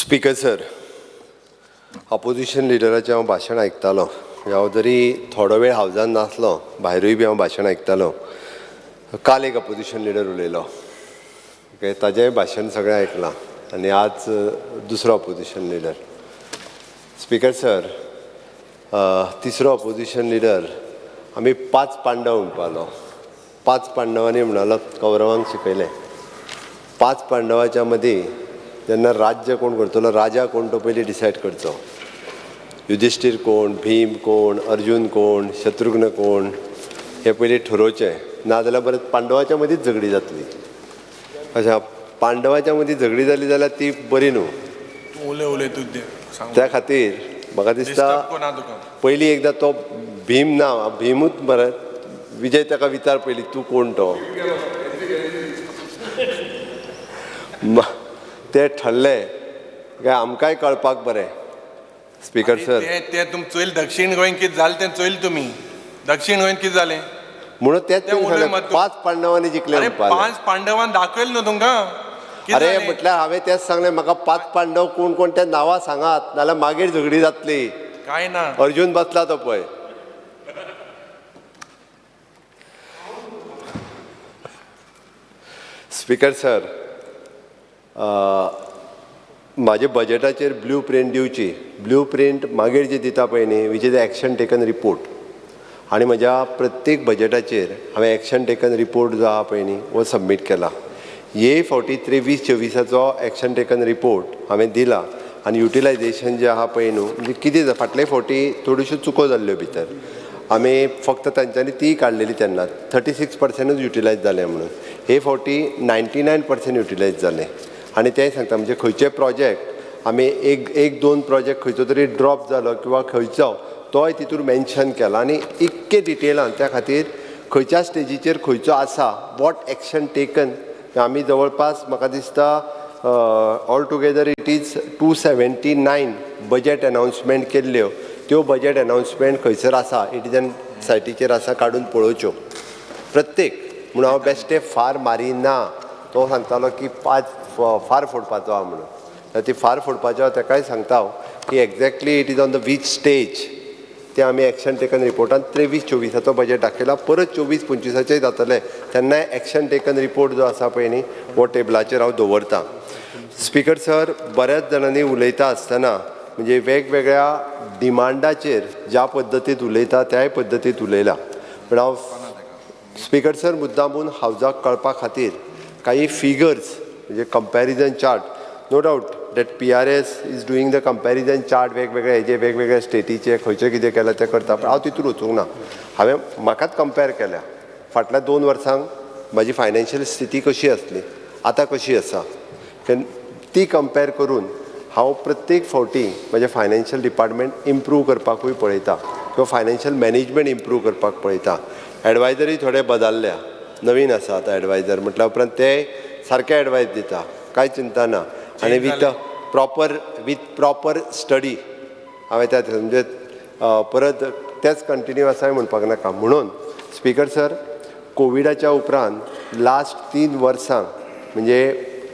Speaker sir, opposition लिडराचें हांव भाशण आयकतालों. हांव जरी थोडो वेळ हावजान नासलो, भायरूय बी हांव भाशण आयकतालों. काल एक अपोजिशन लिडर उलयलो, ओके, ताजेंय भाशण सगळें आयकलां. आनी आज दुसरो अपोजिशन लिडर. स्पीकर सर, तिसरो अपोजिशन लिडर आमी 5 पांडव म्हणपालो. 5 पांडवांनी म्हणलो कौरवांक शिकयलें. 5 पांडवांच्या मदीं जेन्ना राज्य कोण करतलो, राजा कोण तो पयलीं डिसायड करचो. युधिष्ठीर कोण, भीम कोण, अर्जुन कोण, शत्रुघ्न कोण, हे पयलीं ठरोवचें. नाजाल्यार परत पांडवांच्या मदींच झगडी जातली. अशें पांडवांच्या मदीं झगडी जाली जाल्यार ती बरी न्हू. त्या खातीर म्हाका दिसता पयलीं एकदां तो भीम ना, भीमूच मरे विजय ताका विचार पयलीं तूं कोण तो. ते ठरलें काय आमकांय कळपाक बरें. स्पीकर सर, ते तुम चोयल दक्षिण गोंयन कितें जालें तें चोयल तुमी. दक्षिण गोंयन कितें जालें म्हणून तेच 5 पांडवांनी जिखले. 5 पांडवान दाखयलें न्हू तुमकां. अरे म्हटल्यार हांवें तेच सांगलें, म्हाका 5 पांडव कोण कोण त्या नांवां सांगात, नाल्यार मागीर झगडी जातली. काय ना, अर्जुन बसला तो पळय. स्पीकर सर, म्हाजे बजेटाचेर ब्लू प्रिंट दिवची. ब्लू प्रिंट मागीर जी दिता पळय न्ही, which is action taken report. आनी म्हज्या प्रत्येक बजेटाचेर हांवें एक्शन टेकन रिपोर्ट जो आहा पळय न्ही वो सबमीट केला. हे फावटी 23-24 एक्शन टेकन रिपोर्ट हांवें दिला. आनी युटिलायजेशन जें आहा पळय न्हू, म्हणजे कितें फाटले फावटी थोड्योश्यो चुको जाल्ल्यो भितर. आमी फक्त तांच्यांनी ती काडलेली तेन्ना 36% युटिलायज जालें म्हणून. हे फावटी 99% युटिलायज जालें. आनी तें सांगता म्हणजे खंयचे प्रोजेक्ट आमी एक 2 प्रोजेक्ट खंयचो तरी ड्रॉप जालो किंवा खंयचो तोय तितूर मेन्शन केला. आनी इतके डिटेलान त्या खातीर खंयच्या स्टेजीचेर खंयचो आसा, वॉट एक्शन टेकन. आमी जवळपास म्हाका दिसता all together it is 279 budget announcement केल्ल्यो. त्यो बजेट अनाउन्समेंट खंयसर आसा, इटिजन सायटीचेर आसा, काडून पळोवच्यो प्रत्येक. म्हणून हांव बेश्टे फार मारिना. तो सांगतालो की 5 फार फोडपाचो आहा म्हणून. ती फार फोडपाचो ताकाय सांगता हांव की exactly it is on the which stage. ते आमी एक्शन टेकन रिपोर्टान 23-24 बजेट दाखयला. परत 24-25 जातले तेन्नाय एक्शन टेकन रिपोर्ट जो आसा पळय न्ही वो टेबलाचेर हांव दवरतां. स्पीकर सर, बऱ्याच जाणांनी उलयता आसतना म्हणजे वेगवेगळ्या डिमांडाचेर ज्या पद्दतीत उलयता त्याय पद्दतीत उलयला. पण हांव स्पीकर सर मुद्दामून हावजाक कळपा खातीर काही फिगर्स म्हणजे comparison chart. No doubt that PRS is doing the comparison chart वेगवेगळे हेजे वेगवेगळ्या स्टेटीचे खंयचें कितें केलां तें करता. पण हांव तितूर वचूंक ना. हांवें म्हाकाच कंपेर केल्या. फाटल्या 2 वर्सांक म्हाजी फायनान्शियल स्थिती कशी आसली, आतां कशी आसा, ती कंपेर करून हांव प्रत्येक फावटी म्हजें फायनान्शियल डिपार्टमेंट इम्प्रूव करपाकूय पळयता किंवा फायनान्शियल मॅनेजमेंट इम्प्रूव करपाक पळयता. एडवायजरी थोडे बदलल्या, नवीन आसा आतां एडवायजर. म्हटल्या उपरांत ते सारके एडवायस दिता, कांय चिंता ना. आनी विथ प्रॉपर स्टडी हांवें त्या म्हणजे परत तेच कंटिन्यू आसाय म्हणपाक नाका. म्हणून स्पीकर सर, कोविडाच्या उपरांत लास्ट 3 वर्सांक म्हणजे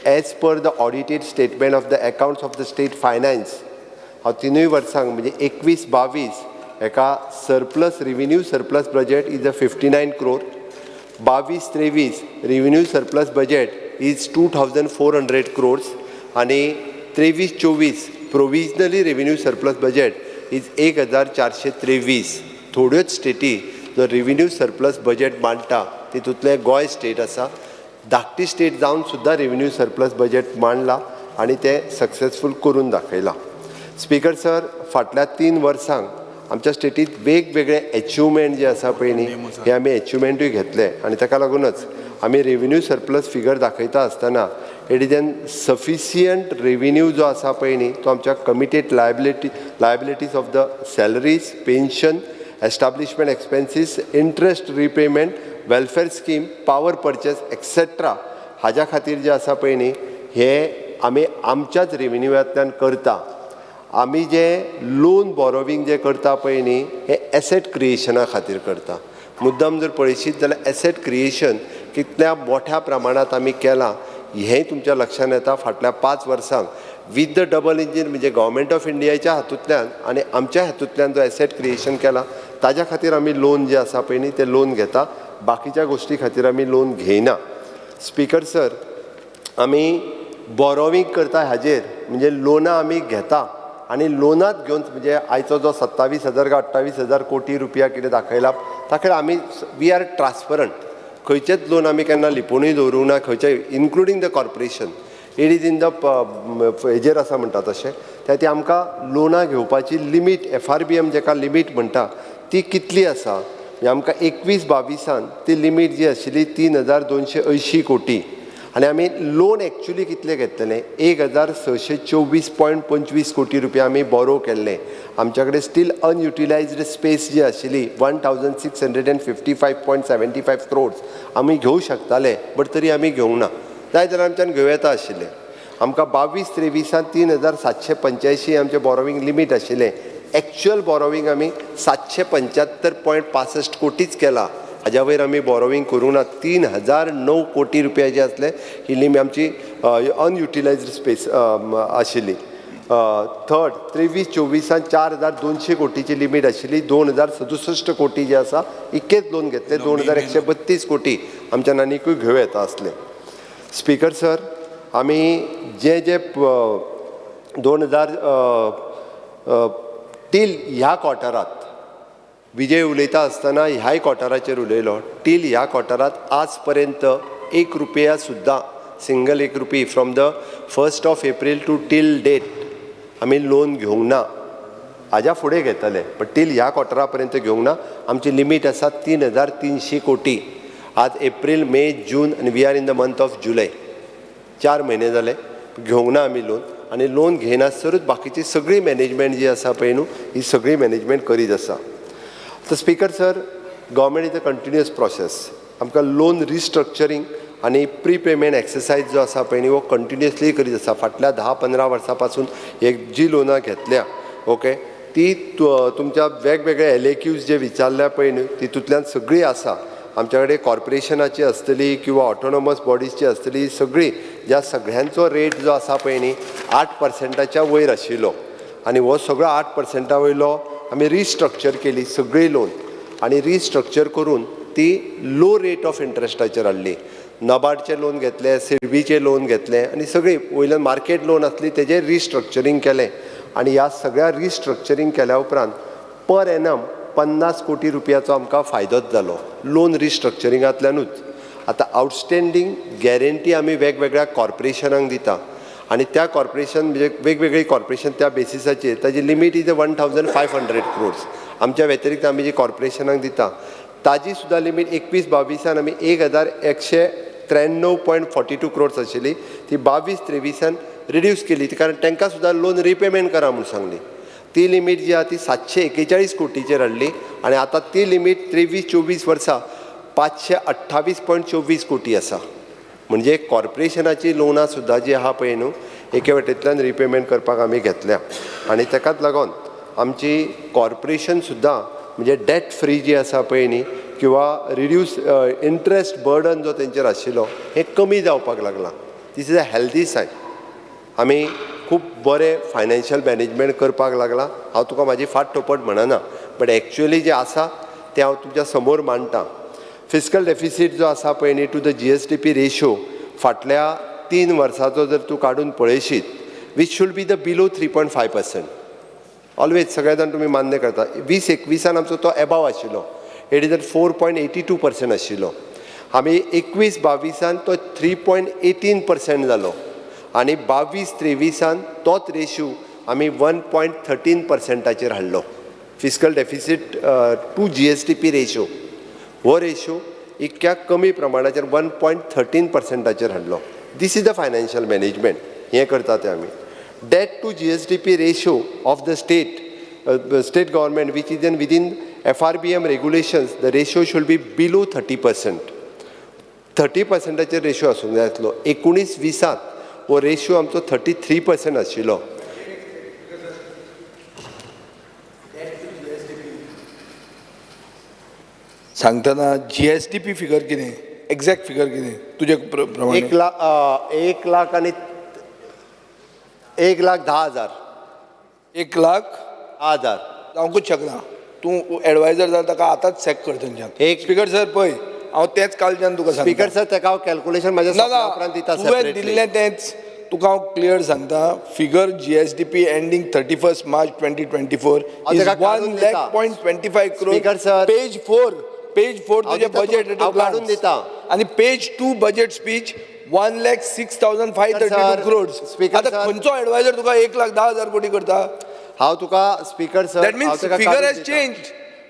age per the audited statement of the accounts of the state finance हांव 3 वर्सांक म्हणजे 21-22 हेका surplus revenue surplus budget is a 59 crore. 22-23 revenue surplus budget is 2400 crores. आनी 23-24 provisionally revenue surplus budget is 1423. थोड्योच स्टेटी जो revenue surplus budget मांडटा तितूंतले Goa state आसा. धाकटी state जावन सुद्दां रिव्हेन्यू सरप्लस बजेट मांडला आनी तें सक्सेसफूल करून दाखयला. स्पीकर सर, फाटल्या 3 वर्सांक आमच्या स्टेटींत वेगवेगळे अचिवमेंट जे आसा पळय न्ही, हे आमी अचिवमेंटूय घेतले. आनी ताका लागूनच आमी रेव्हेन्यू सरप्लस फिगर दाखयता आसतना it is an sufficient revenue जो आसा पळय न्ही तो आमच्या committed liabilities of the salaries, pension, establishment expenses, interest repayment, welfare scheme, power purchase etcetera हाज्या खातीर जे आसा पळय न्ही हे आमी आमच्याच रेव्हेन्यूंतल्यान करता. आमी जे लोन बॉरोवींग जे करता पळय न्ही हे एसेट क्रिएशना खातीर करता. मुद्दम जर पळयशीत जाल्यार एसेट क्रिएशन कितल्या मोठ्या प्रमाणात आमी केलां हेंय तुमच्या लक्षांत येता फाटल्या 5 वर्सांक विथ द डबल इंजीन म्हणजे गव्हर्मेंट ऑफ इंडियाच्या हातूंतल्यान आनी आमच्या हातूंतल्यान जो एसेट क्रिएशन केला ताज्या खातीर आमी लोन जे आसा पळय न्ही ते लोन घेता, बाकीच्या गोष्टी खातीर आमी लोन घेयना. स्पीकर सर, आमी बॉरोवींग करता हाजेर म्हणजे लोनां आमी घेता आनी लोनात घेवन म्हणजे आयचो जो 27,000 काय 28,000 कोटी रुपया कितें दाखयला ताका आमी वी आर ट्रान्सपरंट. खंयचेच लोन आमी केन्ना लिपोवनूय दवरूंक ना, खंयचे including the corporation. It is in the हेजेर आसा म्हणटा तशें. त्या आमकां लोनां घेवपाची लिमीट FRBM जेका लिमीट म्हणटा ती कितली आसा म्हणजे आमकां 21-22 ती लिमीट जी आशिल्ली 3,280 कोटी आनी आमी लोन एक्चुली कितले घेतलेले 1,624.25 कोटी रुपया आमी बॉरो केल्ले. आमच्या कडेन स्टील अनयुटिलायज्ड स्पेस जी आशिल्ली 1,655.75 crores आमी घेवंक शकताले, बट तरी आमी घेवंक ना. जाय जाल्यार आमच्यान घेवं येता आशिल्लें. आमकां 22-23 3,785 आमचें बॉरोवींग लिमीट आशिल्लें. एक्चुअल बॉरोवींग आमी 775.65 कोटीच केला. हाज्या वयर आमी बॉरोवींग करूंक ना. 3,009 कोटी रुपया जे आसले ही लिमीट आमची अनयुटिलायज्ड स्पेस आशिल्ली. थर्ड 23-24 4,200 कोटीची लिमीट आशिल्ली. 2,067 कोटी जे आसा इतकेच लोन घेतले. 2,132 कोटी आमच्या आनीकूय घेवं येता आसले. स्पीकर सर, आमी जे 2000 टील ह्या क्वॉर्टरांत विजय उलयता आसतना ह्याय क्वॉर्टराचेर उलयलो. टील ह्या क्वॉर्टरांत आज पर्यंत 1 रुपया सुद्दां single 1 rupee from the 1st of April to till date आमी लोन घेवंक ना. हाज्या फुडें घेतले बट टील ह्या क्वॉर्टरा पर्यंत घेवंक ना. आमची लिमीट आसा 3,300 कोटी. आज एप्रील, मे, जून आनी we are in the month of July. 4 म्हयने जाले घेवंक ना आमी लोन. आनी लोन घेयनासतरूच बाकीची सगळी मॅनेजमेंट जी आसा पळय न्हू ही सगळी मॅनेजमेंट करीत आसा. तर speaker sir, government is a continuous process. आमकां लोन रिस्ट्रक्चरींग आनी प्री पेमेंट एक्सरसायज जो आसा पळय न्ही हो कंटिन्युअसली करीत आसा. फाटल्या 10-15 वर्सां पासून एक जी लोनां घेतल्या ओके ती तुमच्या वेगवेगळे LAQs जे विचारल्या पळय न्ही तितूंतल्यान सगळी आसा. आमच्या कडेन कॉर्पोरेशनाची आसतली किंवा ऑटोनॉमस बॉडीजची आसतली सगळी ज्या सगळ्यांचो रेट जो आसा पळय न्ही 8% वयर आशिल्लो आनी हो सगळो 8% वयलो आमी रिस्ट्रक्चर केली सगळी लोन आनी रिस्ट्रक्चर करून ती लो रेट ऑफ इंट्रस्टाचेर हाडली. नबार्डचे लोन घेतले, सिडबीचे लोन घेतले आनी सगळी वयल्यान मार्केट लोन आसली तेजेर रिस्ट्रक्चरींग केलें. आनी ह्या सगळ्या रिस्ट्रक्चरींग केल्या उपरांत पर एनम 50 कोटी रुपयाचो आमकां फायदोच जालो लोन रिस्ट्रक्चरिंगांतल्यानूच. आतां आउटस्टँडींग गॅरंटी आमी वेगवेगळ्या कॉर्पोरेशनांक दिता आनी त्या कॉर्पोरेशन म्हणजे वेगवेगळी कॉर्पोरेशन त्या बेसिसाचेर ताजी लिमीट इज 1,500 crores. आमच्या व्यतिरिक्त आमी जी कॉर्पोरेशनांक दिता ताजी सुद्दां लिमीट 21-22 आमी 1,193.42 crores आशिल्ली ती 22-23 रिड्यूस केली कारण तांकां सुद्दां लोन रिपेमेंट करा म्हूण सांगली. ती लिमीट जी आहा ती 741 कोटीचेर हाडली आनी आतां ती लिमीट 23-24 वर्सां 528.24 कोटी आसा. म्हणजे कॉर्पोरेशनाची लोनां सुद्दां जी आहा पळय न्हू एके वटेंतल्यान रिपेमेंट करपाक आमी घेतल्या आनी ताकाच लागून आमची कॉर्पोरेशन सुद्दां म्हणजे डेट फ्री जी आसा पळय न्ही किंवा रिड्यूस इंट्रस्ट बर्डन जो तेंचेर आशिल्लो हें कमी जावपाक लागलां. This is a healthy sign. आमी खूब बरें फायनान्शियल मॅनेजमेंट करपाक लागला. हांव तुका म्हाजी फाट टोपट म्हणना बट एक्चुअली जें आसा तें हांव तुमच्या समोर मांडटां. फिस्कल डेफिसीट जो आसा पळय न्ही टू द GSDP रेशो फाटल्या 3 वर्सांचो जर तूं काडून पळयशीत which should be the below 3.5%. Always सगळे जाण तुमी मान्य करता. 20-21 आमचो तो एबाव आशिल्लो. इट इज 4.82% आशिल्लो. आमी 21-22 तो 3.18% जालो आनी 22-23 तोच रेशो आमी 1.13%चेर हाडलो. Fiscal deficit to GSDP ratio हो रेशो इतक्या कमी प्रमाणाचेर 1.13%चेर हाडलो. This is the financial management. हें करता तें आमी. Debt to GSDP ratio of the state government which is within FRBM regulations the ratio should be below 30%. 30%चेर रेशो आसूंक जाय आसलो. 19-20 हो रेशो आमचो 33% आशिल्लो. सांगतना GSDP फिगर कितें एक्झॅक्ट फिगर कितें तुजे प्रमाणे 1,10,000 1,10,000 जावंकूच शकना तूं एडवायजर जाता ताका आतांच चॅक कर थंयच्यान एक- स्पिकर सर पळय हांव तेंच कालच्यान तुका सांगता स्पीकर सर ताका हांव कॅल्क्युलेशन म्हाज्या ना सपना उपरांत दिता तुवें separately. दिल्लें तेंच तुका हांव क्लियर सांगता फिगर GSDP एंडींग 31 मार्च 2024 हांव इज ताका काडून दिता. 1,25 Speaker crore sir. पेज 4 हांव तुजें दिता बजेट तुका- हांव काडून दिता. आनी page 2 budget speech 1,06,532 Sir, crores Speaker आतां sir. खंयचो एडवायजर तुका 1,10,000 कोटी करता हांव तुका speaker sir that means figure has change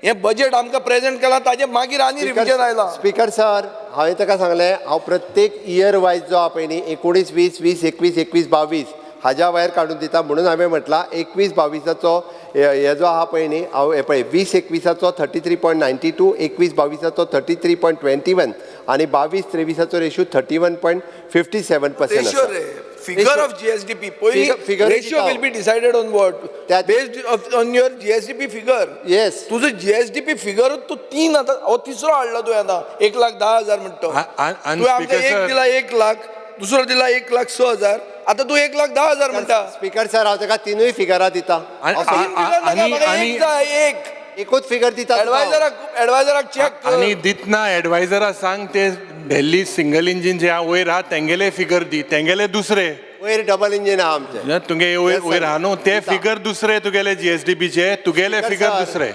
हें बजेट आमकां प्रेझेंट केलां ताजे मागीर आनी रिव्हिजन आयलां स्पीकर सर हांवें ताका सांगलें हांव प्रत्येक इयर वायज जो आहा पळय न्ही 19, 20, 20, 21, 21, 22 हाज्या भायर काडून दिता म्हणून हांवें म्हटलां 21, 22 हे जो आहा पळय न्ही हांव हे पळय 20, 21 33.92, 21, 22 33.21 आनी 22, 23 ratio 31.57% ratio ray figure of GSDP पयलीं Figure रेशियो दिता. Will be decided on what That- based on your GSDP figure yes तुझं GSDP फिगर तू 3 आता हो तिसरो हाडला तुवें आतां 1,10,000 म्हणतो आणि तुवें आमकां speaker एक sir- दिला 1,00,000 दुसरो दिला 1,06,000 आता तू 1,10,000 म्हणटा स्पीकर सर हांव ताका तिनूय फिगरां दिता आणि- हांव तीन figure नाका, आणि- म्हाका आणि- एक जाय, एक एकूच फिगर दिता तुका हांव. एडवायजराक चॅक आणि दितना एडवायझरा सांग ते दिल्ली सिंगल इंजिन जे आहा वयर आहा तेंगेले फिगर दी तेंगेले दुसरे वयर डबल इंजिन आहा आमचें तुगे Yes, sir. वयर आहा न्हू ते दिता. फिगर दुसरे तुगेले GSDPचे तुगेले Speaker फिगर sir. दुसरे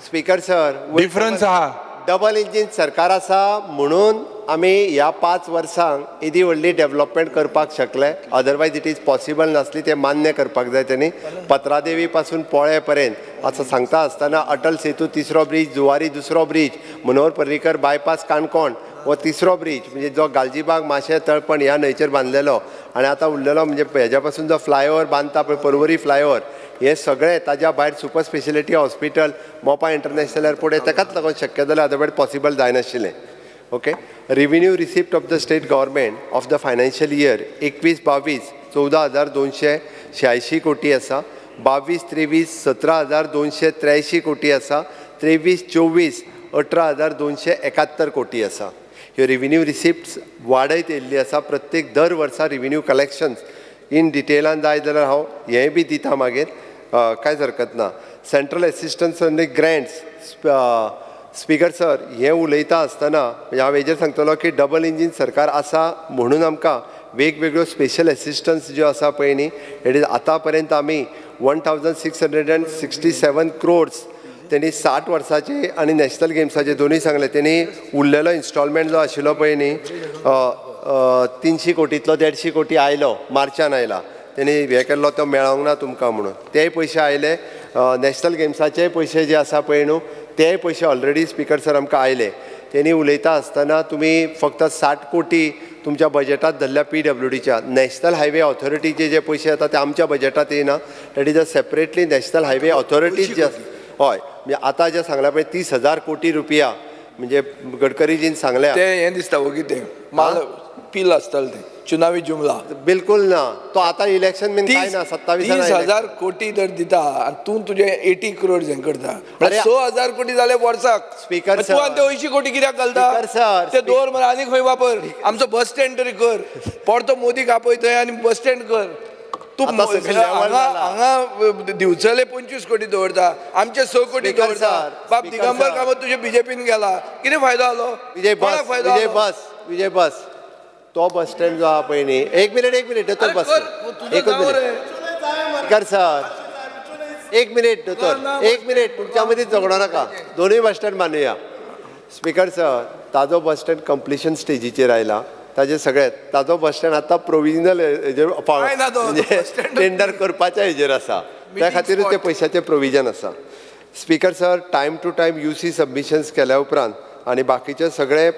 स्पीकर सर डिफरन्स आहा डबल इंजिन सरकार आसा म्हणून आमी ह्या 5 वर्सांक इदी व्हडली डेव्हलपमेंट करपाक शकले अदरवायज इट इज पॉसिबल नासली ते मान्य करपाक जाय त्यांनी पत्रादेवी पासून पोळे पर्यंत असं सांगता आसतना अटल सेतू तिसरो ब्रिज जुवारी दुसरो ब्रिज मनोहर पर्रीकर बायपास काणकोण हो तिसरो ब्रिज म्हणजे जो गालजीबाग माशे तळपण ह्या न्हंयचेर बांदलेलो आनी आतां उरलेलो म्हणजे हेज्या पासून जो फ्लायओव्हर बांदता पळय पर्वरी फ्लायओव्हर हे सगळे ताज्या भायर super speciality hospital Mopa international airport हे ताकाच लागून शक्य जालें अदरवायज पॉसिबल जायनाशिल्लें okay revenue receipt of the state government of the financial year 21-22 14,286 कोटी आसा 22-23 17,283 कोटी आसा 23-24 18,271 कोटी आसा ह्यो रेव्हेन्यू रिसिप्ट्स वाडयत येयल्ली आसा प्रत्येक दर वर्सा रेव्हेन्यू कलेक्शन्स इन डिटेलान जाय जाल्यार हांव हेंय बी दिता मागीर कांयच हरकत ना सेंट्रल एसिस्टन्स आनी ग्रँट्स स्पीकर सर हें उलयता आसतना म्हणजे हांव हेजेर सांगतलो की डबल इंजीन सरकार आसा म्हणून आमकां वेगवेगळ्यो स्पेशल एसिस्टन्स ज्यो आसा पळय न्ही इट इज आतां पर्यंत आमी 1,667 crores त्यांनी 60 वर्साचे आनी नॅशनल गेम्साचे दोनूय सांगले त्यांनी उरलेलो इन्स्टॉलमेंट जो आशिल्लो पळय न्ही 300 कोटींतलो 150 कोटी आयलो मार्चान आयला त्यांनी हे केल्लो तो मेळोंक ना तुमकां म्हणून तेय पयशे आयले नॅशनल गेम्साचे पयशे जे आसा पळय न्हू तेय पयशे ऑलरेडी स्पीकर सर आमकां आयले त्यांनी उलयता आसतना तुमी फक्त 60 कोटी तुमच्या बजेटात धरल्या PWDच्या नॅशनल हायवे ऑथॉरिटीचे जे पयशे येता ते आमच्या बजेटात येना that is a separately national highway authorities जे हय म्हणजे आतां जे सांगला पळय 30,000 कोटी रुपया म्हणजे गडकरीजीन सांगल्या ते हें दिसता हो कितें माल पील आसतालें तें चुनावी जुमला बिलकुल ना तो आतां इलेक्शन बीन काय ना 27 30,000 कोटी जर दिता आनी तूं तुजे 80 crores हें करता अरे, 100,000 कोटी जाले वर्साक Speaker तूं sir. आनी ते 80 कोटी कित्याक घालता Speaker sir. ते दवर मरे आनी खंय वापर आमचो बस स्टँड तरी कर परतो मोदीक आपय थंय आनी बस स्टँड कर तूं आतां सगळें level जाला. हांगा दिवचले 25 कोटी दवरता आमचे 6 कोटी Speaker दवरता sir. बाप Speaker दिगंबर sir. कामत तुजे BJPन गेला कितें फायदो जालो विजय कोणाक बस फायदो विजय जालो? बस विजय बस तो बस स्टँड जो आहा पळय न्ही एक मिनिट दोतोर अरे बस कर, तुझं एकूच नाव मिनिट रे. स्पीकर सर एक मिनिट दोतोर एक मिनिट तुमच्या मदीं झगडो नाका दोनूय बस स्टँड बांदुया स्पीकर सर ताजो बस स्टँड कंप्लिशन स्टेजीचेर आयला ताजे सगळे ताजो बस स्टँड आतां प्रोविजनल हेजेर काय ना तो, म्हणजे bus stand. टेंडर करपाच्या हेजेर आसा त्या खातीरूच ते पयशाचें प्रोविजन आसा speaker sir time to time UC submissions केल्या उपरांत आणि बाकीचे सगळे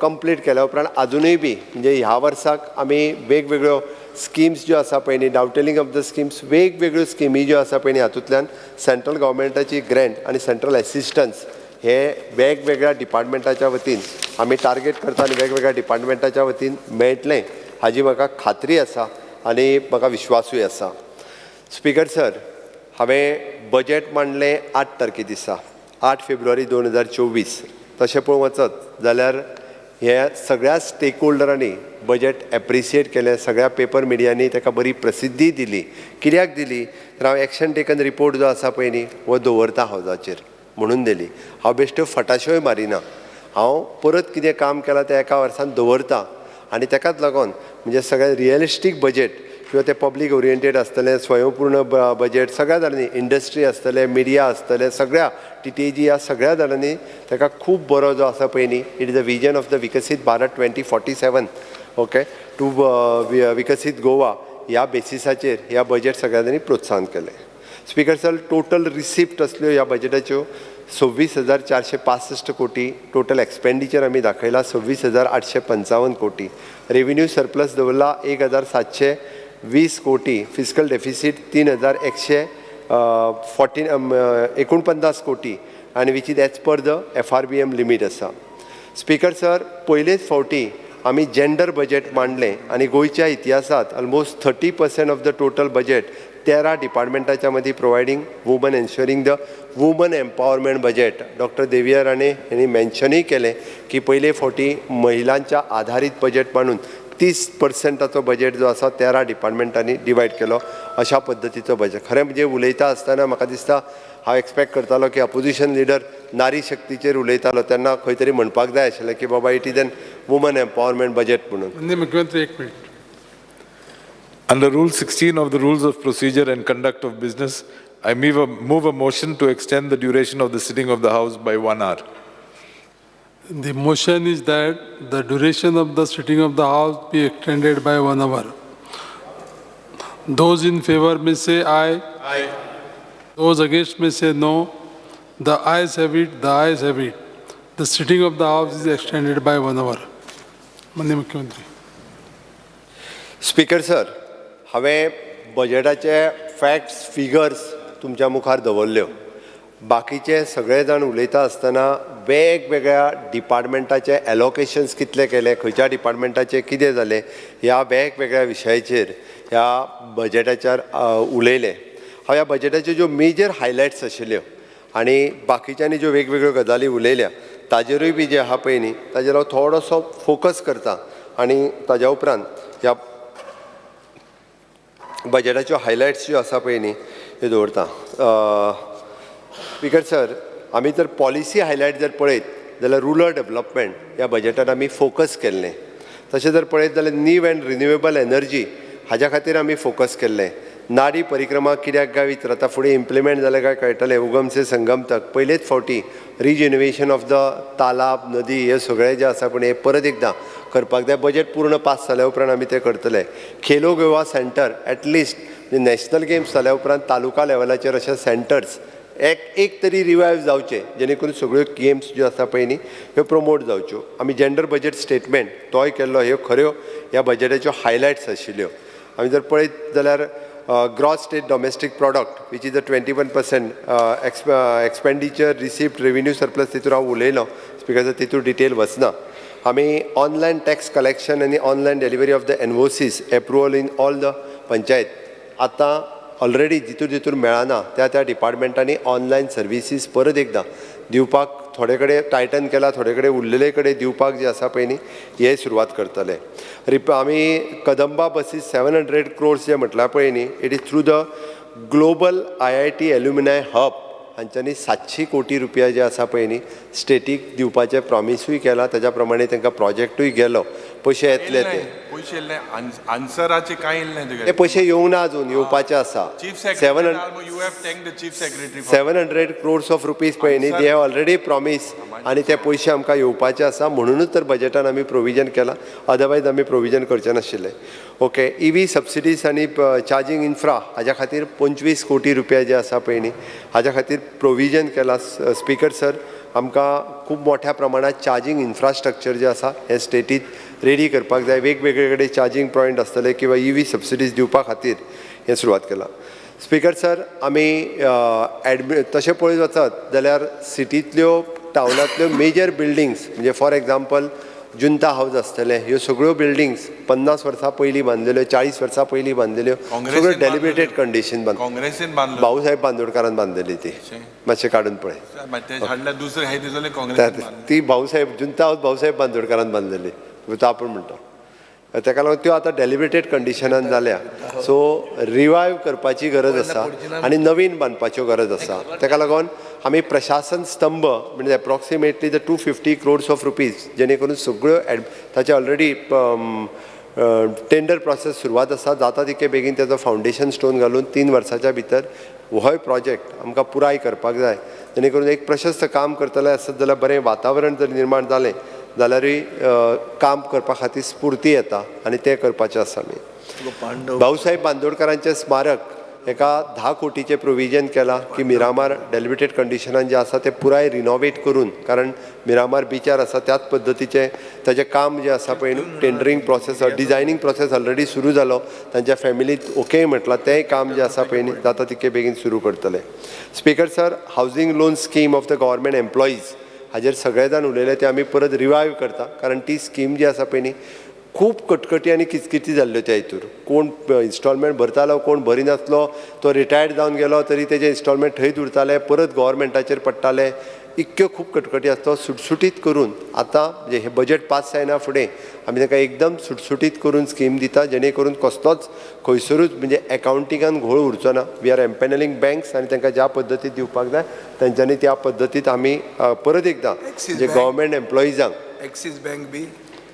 कंप्लीट केल्या उपरांत अजूनय बी म्हणजे ह्या वर्साक आमी वेगवेगळ्यो स्किम्स ज्यो आसा पळय न्ही डावटेलिंग ऑफ द स्किम्स वेगवेगळ्यो स्किमी ज्यो आसा पळय न्ही हातूंतल्यान सेंट्रल गव्हर्मेंटाची ग्रँट आनी सेंट्रल एसिस्टन्स हे वेगवेगळ्या डिपार्टमेंटाच्या वतीन आमी टार्गेट करता आनी वेगवेगळ्या डिपार्टमेंटाच्या वतीन मेळटलें हाजी म्हाका खात्री आसा आनी म्हाका विश्वासूय आसा स्पीकर सर हांवें बजेट मांडलें 8 तारखे दिसा 8 फेब्रुवारी 2024 तशें पळोवंक वचत जाल्यार हे सगळ्या स्टेक होल्डरांनी बजेट एप्रिशिएट केलें. सगळ्या पेपर मिडियांनी ताका बरी प्रसिद्धी दिली. कित्याक दिली तर हांव एक्शन टेकन रिपोर्ट जो आसा पळय न्ही हो दवरता हावजाचेर म्हणून दिली. हांव बेश्ट्यो फटाश्योय मारिना. हांव परत कितें काम केलां तें एका वर्सान दवरता आनी ताकाच लागून म्हणजे सगळें रियलिस्टीक बजेट किंवा ते पब्लीक ओरिएंटेड आसतलें, स्वयंपूर्ण बजेट सगळ्या जाणांनी, इंडस्ट्री आसतलें, मिडिया आसतलें, सगळ्या TTG ह्या सगळ्या जाणांनी ताका खूब बरो जो आसा पळय न्ही it is the vision of the विकसीत भारत 2047 ओके टू विकसीत गोवा ह्या बेसिसाचेर ह्या बजेट सगळ्या जाणांनी प्रोत्साहन केलें. स्पीकर सर, टोटल रिसिप्ट असल्यो ह्या बजेटाच्यो 26,465 कोटी. टोटल एक्सपेंडिचर आमी दाखयला 26,855 कोटी. रेव्हेन्यू सरप्लस दवरला 1,720 कोटी. फिस्कल डेफिसीट 3,149 कोटी आनी which is as per the FRBM limit आसा. स्पीकर सर, पयलेच फावटी आमी जेंडर बजेट मांडलें आनी गोंयच्या इतिहासांत almost 30% of the total budget 13 डिपार्टमेंटाच्या मदीं providing women ensuring the women empowerment budget. Doctor Deviya Rane यांनी मेन्शनूय केलें की पयले फावटी महिलांच्या आधारीत बजेट मांडून 30%ाचो बजेट जो आसा 13 डिपार्टमेंटांनी डिवायड केलो. अशा पद्दतीचो बजेट खरें म्हणजे उलयता आसतना म्हाका दिसता हांव एक्सपेक्ट करतालो की अपोजिशन लिडर नारी शक्तीचेर उलयतालो तेन्ना खंय तरी म्हणपाक जाय आशिल्लें की बाबा it is an woman empowerment budget म्हणून. माननीय मुख्यमंत्री, एक minute. Under Rule 16 of the Rules of Procedure and Conduct of Business, I move a motion to extend the duration of the sitting of the House by 1 hour. The motion is that the duration of the sitting of the House be extended by 1 hour. Those in favor may say aye. Aye. Those against may say no. The ayes have it, the ayes have it. The sitting of the House is extended by 1 hour. माननीय मुख्यमंत्री. Speaker sir, हांवें बजेटाचे facts figures तुमच्या मुखार दवरल्यो. बाकीचे सगळे जाण उलयता आसतना वेगवेगळ्या डिपार्टमेंटाचे एलोकेशन्स कितले केले, खंयच्या डिपार्टमेंटाचे कितें जालें ह्या वेगवेगळ्या विशयाचेर ह्या बजेटाचेर उलयलें. हांव ह्या बजेटाच्यो ज्यो मेजर हायलायट्स आशिल्ल्यो आनी बाकीच्यांनी ज्यो वेगवेगळ्यो गजाली उलयल्या ताजेरूय बी जे आहा पळय न्ही ताजेर हांव थोडोसो फोकस करता आनी ताज्या उपरांत ह्या बजेटाच्यो हायलायट्स ज्यो आसा पळय न्ही ह्यो दवरता. स्पीकर सर, आमी जर पॉलिसी हायलायट जर पळयत जाल्यार रुरल डेव्हलपमेंट ह्या बजेटान आमी फोकस केल्लें. तशें जर पळयत जाल्यार नीव एंड रिन्युएबल एनर्जी हाज्या खातीर आमी फोकस केल्लें. नाडी परिक्रमा कित्याक गावी तर आतां फुडें इम्प्लिमेंट जालें काय कळटलें. उगम से संगम तक पयलेच फावटी रिजेन्युएशन ऑफ द तालाब नदी हे सगळें जें आसा पूण हें परत एकदां करपाक जाय. बजेट पूर्ण पास जाल्या उपरांत आमी तें करतले. Khelo Goa centre at least national games जाल्या उपरांत तालुका लेवलाचेर अशे सेंटर्स एक तरी रिवायव जावचे जेणे करून सगळ्यो गेम्स ज्यो आसा पळय न्ही ह्यो प्रमोट जावच्यो. आमी जेंडर बजेट स्टेटमेंट तोय केल्लो. ह्यो खऱ्यो ह्या बजेटाच्यो हायलायट्स आशिल्ल्यो. आमी जर पळयत जाल्यार gross state domestic product which is the 21% expenditure receipt revenue surplus तितूर हांव उलयलो. स्पीकर सर, तितूर डिटेल वचना. आमी ऑनलायन टॅक्स कलेक्शन आनी online delivery of the invoices approval in all the panchayat आतां ऑलरेडी जितूर मेळना त्या डिपार्टमेंटांनी ऑनलायन सर्विसीस परत एकदां दिवपाक थोडे कडेन टायटन केला, थोडे कडेन उरलेले कडेन दिवपाक जे आसा पळय न्ही हे सुरवात करतले. आमी कदंबा बसीस 700 crores जे म्हटल्या पळय न्ही it is through the global IIT alumni hub हांच्यांनी 700 कोटी रुपया जे आसा पळय न्ही स्टेटीक दिवपाचें प्रॉमिसूय केला. ताज्या प्रमाणे तांकां प्रोजेक्टूय गेलो. पयशे येतले ते पयशे येयले आन्सराचे कांय येयले ना ते पयशे येवंक ना अजून, येवपाचे आसा. 700 crores ऑफ रुपीज पळय न्ही दे हॅव ऑलरेडी प्रॉमीस आनी ते पयशे आमकां येवपाचे आसा. म्हणूनच तर बजेटान आमी प्रोविजन केलां. अदरवायज आमी प्रोविजन करचें नाशिल्लें. ओके, EV सबसिडीज आनी चार्जींग इन्फ्रा हाज्या खातीर 25 कोटी रुपया जे आसा पळय न्ही हाज्या खातीर प्रोविजन केलां. स्पीकर सर, आमकां खूब मोठ्या प्रमाणात चार्जींग इन्फ्रास्ट्रक्चर जे आसा हे स्टेटीत रेडी करपाक जाय. वेगवेगळे कडेन चार्जींग पॉयंट आसतले किंवा EV सबसिडीज दिवपा खातीर हें सुरवात केलां. स्पीकर सर, आमी तशें पळयत वचत जाल्यार सिटींतल्यो टावनांतल्यो मेजर बिल्डिंग्स म्हणजे फॉर एग्जाम्पल जुंता हाऊस आसतले, ह्यो सगळ्यो बिल्डिंग्स 50 वर्सां पयलीं बांदलेल्यो, 40 वर्सां पयलीं बांदलेल्यो, काँग्रेसीन सगळ्यो डेलिब्रेटेड कंडिशन काँग्रेसीन बांधलं भाऊसाहेब बांदोडकरान बांदलेली ती, मातशें काडून पळय. ते हाडल्या दुसरे हे दिसले काँग्रेसीन बांधलं. ती भाऊसाहेब जुंता हाऊस भाऊसाहेब बांदोडकरान बांदलेली, तो आपण म्हणतो. ताका लागून त्यो आतां डेलिब्रेटेड कंडिशनान जाल्या, सो रिवायव करपाची गरज आसा आनी नवीन बांदपाच्यो गरज आसा. ताका लागून आमी प्रशासन स्तंभ म्हणजे approximately the 250 crores of rupees, जेणे करून सगळ्यो ताचे ऑलरेडी टेंडर प्रोसेस सुरवात आसा, जाता तितके बेगीन ताचो फावंडेशन स्टोन घालून 3 वर्साच्या भितर होय प्रोजेक्ट आमकां पुराय करपाक जाय, जेणे करून एक प्रशस्त काम करतले आसत जाल्यार बरें वातावरण जर निर्माण जालें जाल्यारूय काम करपा खातीर स्फूर्ती येता आनी तें करपाचें आसा आमी. भाऊसाहेब बांदोडकरांचें स्मारक एका 10 कोटीचें प्रोविजन केलां की मिरामार डेलिब्रेटेड कंडिशनान जें आसा तें पुराय रिनोवेट करून, कारण मिरामार बिचार आसा त्याच पद्दतीचें ताचें काम जें आसा पळय न्हू, टेंडरींग प्रोसेस डिजायनींग प्रोसेस ऑलरेडी सुरू जालो, तांच्या फॅमिलीत ओके म्हटलां, तेंय काम जें आसा पळय न्ही जाता तितके बेगीन सुरू करतले. Speaker sir, housing loan scheme of the government employees हाजेर सगळे जाण उलयले, ते आमी परत रिवायव करता, कारण ती स्कीम जी आसा पळय न्ही खूब कटकटी आनी किचकिची जाल्ल्यो त्या हितूर. कोण इन्स्टॉलमेंट भरतालो, कोण भरिनासलो, तो रिटायर्ड जावन गेलो तरी तेजे इन्स्टॉलमेंट थंयच उरताले, परत गव्हर्मेंटाचेर पडटाले, इतक्यो खूब कटकटी आसता. सुटसुटीत करून आतां म्हणजे हे बजेट पास जायना फुडें आमी ताका एकदम सुटसुटीत करून स्कीम दिता, जेणे करून कसलोच खंयसरूच म्हणजे एकावंटिंगान घोळ उरचो ना. वी आर एम्पॅनलिंग बँक्स आनी तांकां ज्या पद्दतीन दिवपाक जाय तेंच्यांनी त्या पद्दतीत आमी परत एकदां म्हणजे गव्हर्मेंट एम्प्लॉइजांक एक्सीस बँक बी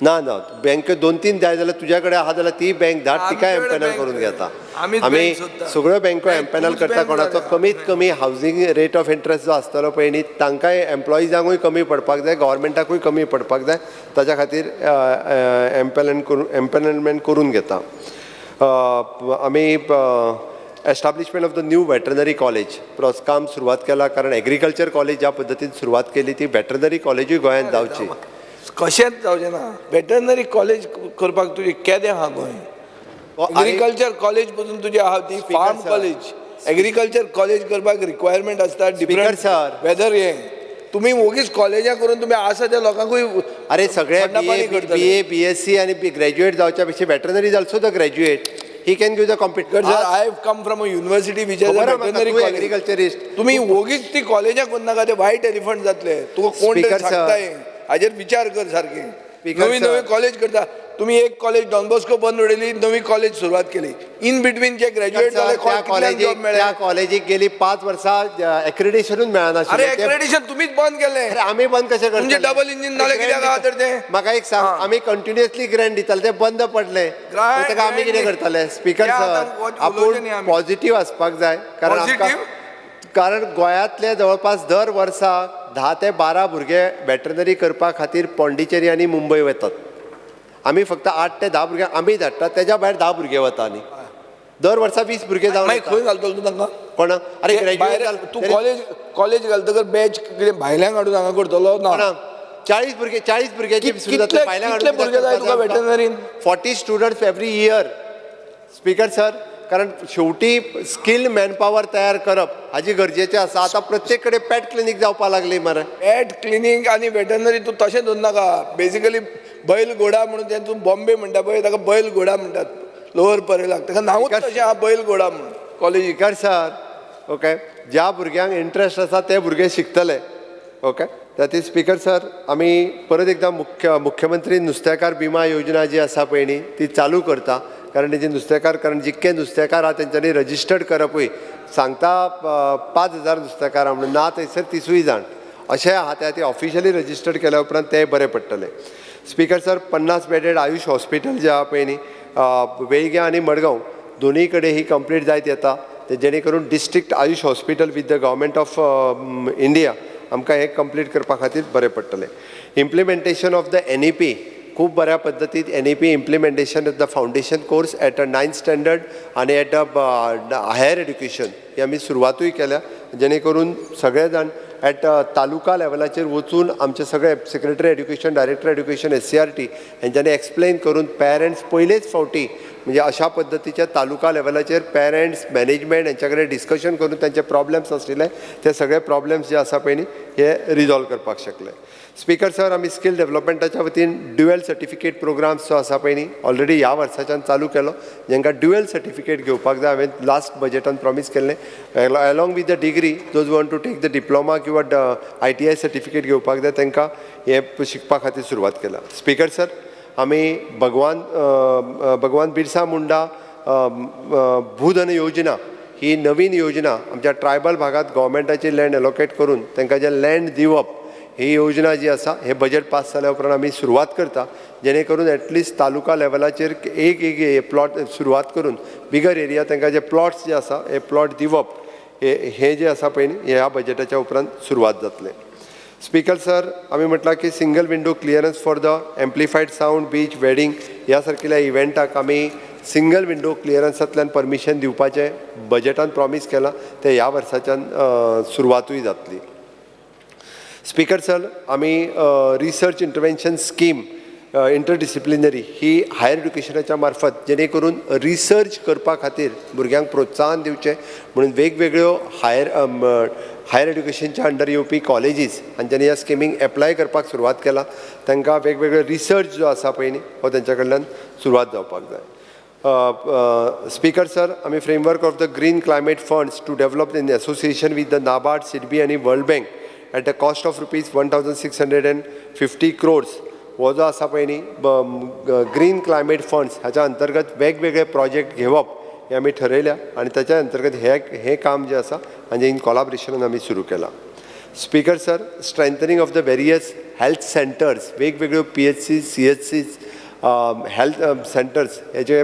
ना बँक 2-3 जाय जाल्यार तुज्या कडेन आहा जाल्यार ती बँक धाड, तिकाय एम्पॅनल करून घेता. आमी सगळ्यो बँको एम्पॅनल करता. कोणाचो कमीत कमी हावजींग रेट ऑफ इंट्रस्ट जो आसतलो पळय न्ही तांकांय एम्प्लॉइजांकूय कमी पडपाक जाय, गव्हर्मेंटाकूय कमी पडपाक जाय, ताच्या खातीर एम्पॅनलमेंट करून घेता. आमी establishment of the new veterinary college काम सुरवात केला, कारण एग्रीकल्चर कॉलेज ज्या पद्दतीन सुरवात केली ती वेटरनरी कॉलेजूय गोंयांत जावची. कशेंच जावचें ना. वेटरनरी कॉलेज करपाक तुजें केदें आहा गोंय. एग्रीकल्चर कॉलेज पसून तुजी आहा ती फार्म कॉलेज. एग्रीकल्चर कॉलेज करपाक रिक्वायरमेंट आसता डिफरंट sir. वेदर हे तुम्ही ओगीच कॉलेजां करून तुम्ही आसा त्या लोकांकूय अरे सगळे BA BSc आनी ग्रॅज्युएट जावच्या पेक्षा veterinary also the graduate he can give the competition. I have come from a university which is veterinary college. Agriculturist तुम्ही ओगीच ती कॉलेजां करून नाका, ते व्हायट एलिफंट जातले. तुका कोण तरी सांगताय हाजेर विचार कर सारके. नवी नवी कॉलेज करता तुम्ही. एक कॉलेज डॉन बॉस्को बंद उडयली, नवी कॉलेज सुरवात केली. इन बिटवीन जे ग्रॅज्युएट जाले त्या कॉलेजीक गेली 5 वर्सां एक्रेडिशनूच मेळना. अरे एक्रेडिशन तुम्हीच बंद केले. आमी बंद कशें करता? म्हणजे डबल इंजिन जाले कित्याक आहा तर ते म्हाका एक सांग, आमी कंटिन्युअसली ग्रँट दिताले ते बंद पडले, ताका आमी कितें करताले? स्पीकर सर, आपूण पॉझिटिव्ह आसपाक जाय, कारण गोंयांतले जवळपास दर वर्सा 10 ते 12 भुरगे वेटरनरी करपा खातीर पॉंडिचेरी आनी मुंबय वतात. आमी फक्त 8 ते 10 भुरग्यांक आमी धाडटा, तेज्या भायर 10 भुरगे वता आनी दर वर्सा 20 भुरगे जावन खंय घालतलो तूं तांकां? कोणाक? अरे ग्रॅज्युएट तूं कॉलेज घालतकर बॅच कितें भायल्यान हाडून हांगा करतलो ना? 40 भुरग्याची कितले भुरगे जाय तुका वेटरनरीन? 40 students every year. Speaker sir, कारण शेवटी स्किल्ड मॅनपॉवर तयार करप हाजी गरजेचें आसा. आतां प्रत्येक कडेन पॅट क्लिनीक जावपाक लागली मरे. पॅट क्लिनीक आनी वेटरनरी तूं तशें धरून नाका. बेसिकली बैल घोडा म्हणून तें तूं बॉम्बे म्हणटा पळय ताका बैल घोडा म्हणटात, लोअर परेलाक, ताका नांवूच तशें आहा बैल घोडा म्हणून कॉलेजीक. स्पीकर सर, ओके, ज्या भुरग्यांक इंट्रस्ट आसा ते भुरगे शिकतले. ओके, त्याती स्पीकर सर, आमी परत एकदां मुख्यमंत्री नुस्तेकार विमा योजना जी आसा पळय न्ही ती चालू करता. कारण तेजे नुस्तेकार, कारण जितके नुस्तेकार आहा तेंच्यांनी रजिस्टर्ड करपूय सांगता 5000 नुस्तेकार म्हणून ना थंयसर 30 जाण अशें आहा. ते ऑफिशियली रजिस्टर्ड केल्या उपरांत ते बरें पडटले. Speaker sir, 50 bedded Ayush hospital जे आहा पळय न्ही वेळग्या आनी मडगांव दोनूय कडेन ही कंप्लीट जायत येता, जेणे करून district Ayush hospital with the government of India आमकां हें कंप्लीट करपा खातीर बरें पडटलें. इम्प्लिमेंटेशन ऑफ द NEP खूब बऱ्या पद्दतीन NEP implementation the foundation course at a 9th standard आनी एट अ हायर एड्युकेशन ही आमी सुरवातूय केल्या, जेणे करून सगळे जाण एट तालुका लेवलाचेर वचून आमचे सगळे secretary education, director education SCRT हेंच्यांनी एक्सप्लेन करून पेरंट्स पयलेच फावटी म्हणजे अशा पद्दतीच्या तालुका लेवलाचेर पेरंट्स मॅनेजमेंट यांच्या कडेन डिस्कशन करून तांचे प्रॉब्लेम्स आसलेले ते सगळे प्रॉब्लेम्स जे आसा पळय न्ही हे रिजॉल्व करपाक शकले. स्पीकर सर, आमी स्कील डेव्हलपमेंटाच्या वतीन ड्युएल सर्टिफिकेट प्रोग्राम्स जो आसा पळय न्ही ऑलरेडी ह्या वर्साच्यान चालू केलो. जांकां ड्युएल सर्टिफिकेट घेवपाक जाय हांवें लास्ट बजेटान प्रॉमीस केल्लें along with the degree those want to take the diploma किंवा ITI सर्टिफिकेट घेवपाक जाय तांकां हे शिकपा खातीर सुरवात केला. स्पीकर सर, आमी भगवान बिरसा मुंडा भूधन योजना ही नवीन योजना आमच्या ट्रायबल भागात गव्हर्मेंटाची लँड एलोकेट करून तांकां जे लँड दिवप ही योजना जी आसा हे बजेट पास जाल्या उपरांत आमी सुरवात करता जेणे करून एटलिस्ट तालुका लेवलाचेर एक प्लॉट सुरवात करून बिगर एरिया तांकां जे प्लॉट्स जे आसा हे प्लॉट दिवप हे जे आसा पळय न्ही ह्या बजेटाच्या उपरांत सुरवात जातले. स्पीकर सर, आमी म्हटलां की single window clearance for the amplified sound beach wedding ह्या सारकिल्या इव्हेंटाक आमी सिंगल विंडो क्लियरन्सांतल्यान परमिशन दिवपाचें बजेटान प्रॉमीस केलां ते ह्या वर्साच्यान सुरवातूय जातली. स्पीकर सर, आमी रिसर्च इंटरवेन्शन स्कीम इंटरडिसिप्लिनरी ही हायर एड्युकेशनाच्या मार्फत जेणे करून रिसर्च करपा खातीर भुरग्यांक प्रोत्साहन दिवचें म्हणून वेगवेगळ्यो हायर एड्युकेशनच्या अंडर येवपी कॉलेजीस हांच्यांनी ह्या स्किमीक एप्लाय करपाक सुरवात केला. तांकां वेगवेगळो रिसर्च जो आसा पळय न्ही हो तांच्या कडल्यान सुरवात जावपाक जाय. स्पीकर सर, आमी framework of the green climate funds to develop in association with the NABARD, SIDBI आनी world bank at the cost of rupees 1650 crores हो जो आसा पळय न्ही ग्रीन क्लायमेट फंड्स हाच्या अंतर्गत वेगवेगळे प्रोजेक्ट घेवप हे आमी ठरयल्या आणि त्याच्या अंतर्गत हे काम जे आसा हांचे इन कोलॅबोरेशनान आमी सुरू केलां. Speaker sir, strengthening of the various health centres वेगवेगळ्यो PHC CHCs हेल्थ सेंटर्स हेजे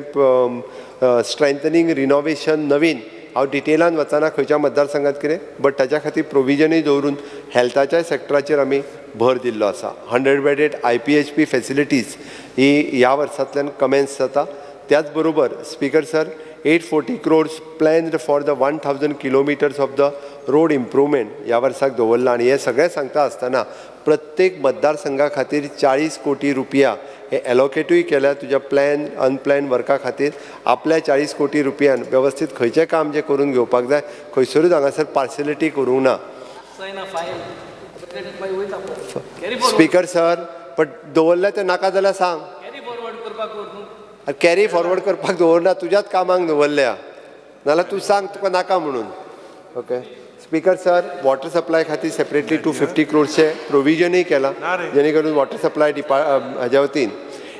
स्ट्रेंथनिंग रिनोवेशन नवीन हांव डिटेलान वचना खंयच्या मतदारसंघात कितें बट ताच्या खातीर प्रोविजनूय दवरून हेल्थाच्या सेक्टराचेर आमी भर दिल्लो आसा. 100 बेडेड IPHP फेसिलिटीज ही ह्या वर्सांतल्यान कमेन्स जाता. त्याच बरोबर speaker sir 840 crores planned for the 1000 kilometers of the road improvement ह्या वर्साक दवरला आणि हे सगळें सांगता आसतना प्रत्येक मतदारसंघा खातीर 40 कोटी रुपया हे एलोकेटूय केल्या तुज्या प्लॅन अनप्लॅन वर्का खातीर. आपल्या 40 कोटी रुपयान वेवस्थीत खंयचें काम जे करून घेवपाक जाय खंयसरूच हांगासर पार्सलिटी करूंक ना. स्पीकर सर, बट दवरले ते नाका जाल्यार सांग. कॅरी फॉरवर्ड करपाक दवरना तुज्याच कामाक दवरल्या नाल्यार तूं सांग तुका नाका म्हणून. Okay. Speaker sir, water supply खातीर सेपरेटली 250 crores प्रोविजनूय केला जेणे करून वॉटर सप्लाय हाज्या वतीन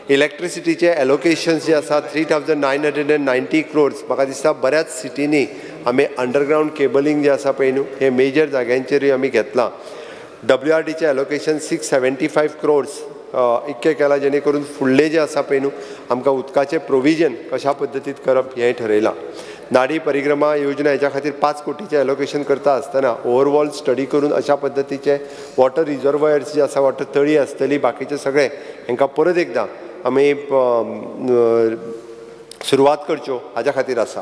इलेक्ट्रिसिटीचे एलोकेशन्स जे आसा 3990 crores म्हाका दिसता बऱ्याच सिटींनी आमी अंडरग्रावंड केबलिंग जे आसा पळय न्हू हे मेजर जाग्यांचेरूय आमी घेतलां. WRDचे एलोकेशन 675 crores इतके केला जेणे करून फुडले जे आसा पळय न्हू आमकां उदकाचें प्रोविजन कशा पद्दतीत करप हें ठरयलां. नाडी परिक्रमा योजना हेच्या खातीर 5 कोटीचें एलोकेशन करता आसतना ओवरऑल स्टडी करून अशा पद्दतीचे वॉटर रिजर्वयर्स जे आसा वॉटर तळी आसतली बाकीचे सगळे हांकां परत एकदां आमी सुरवात करच्यो हाच्या खातीर आसा.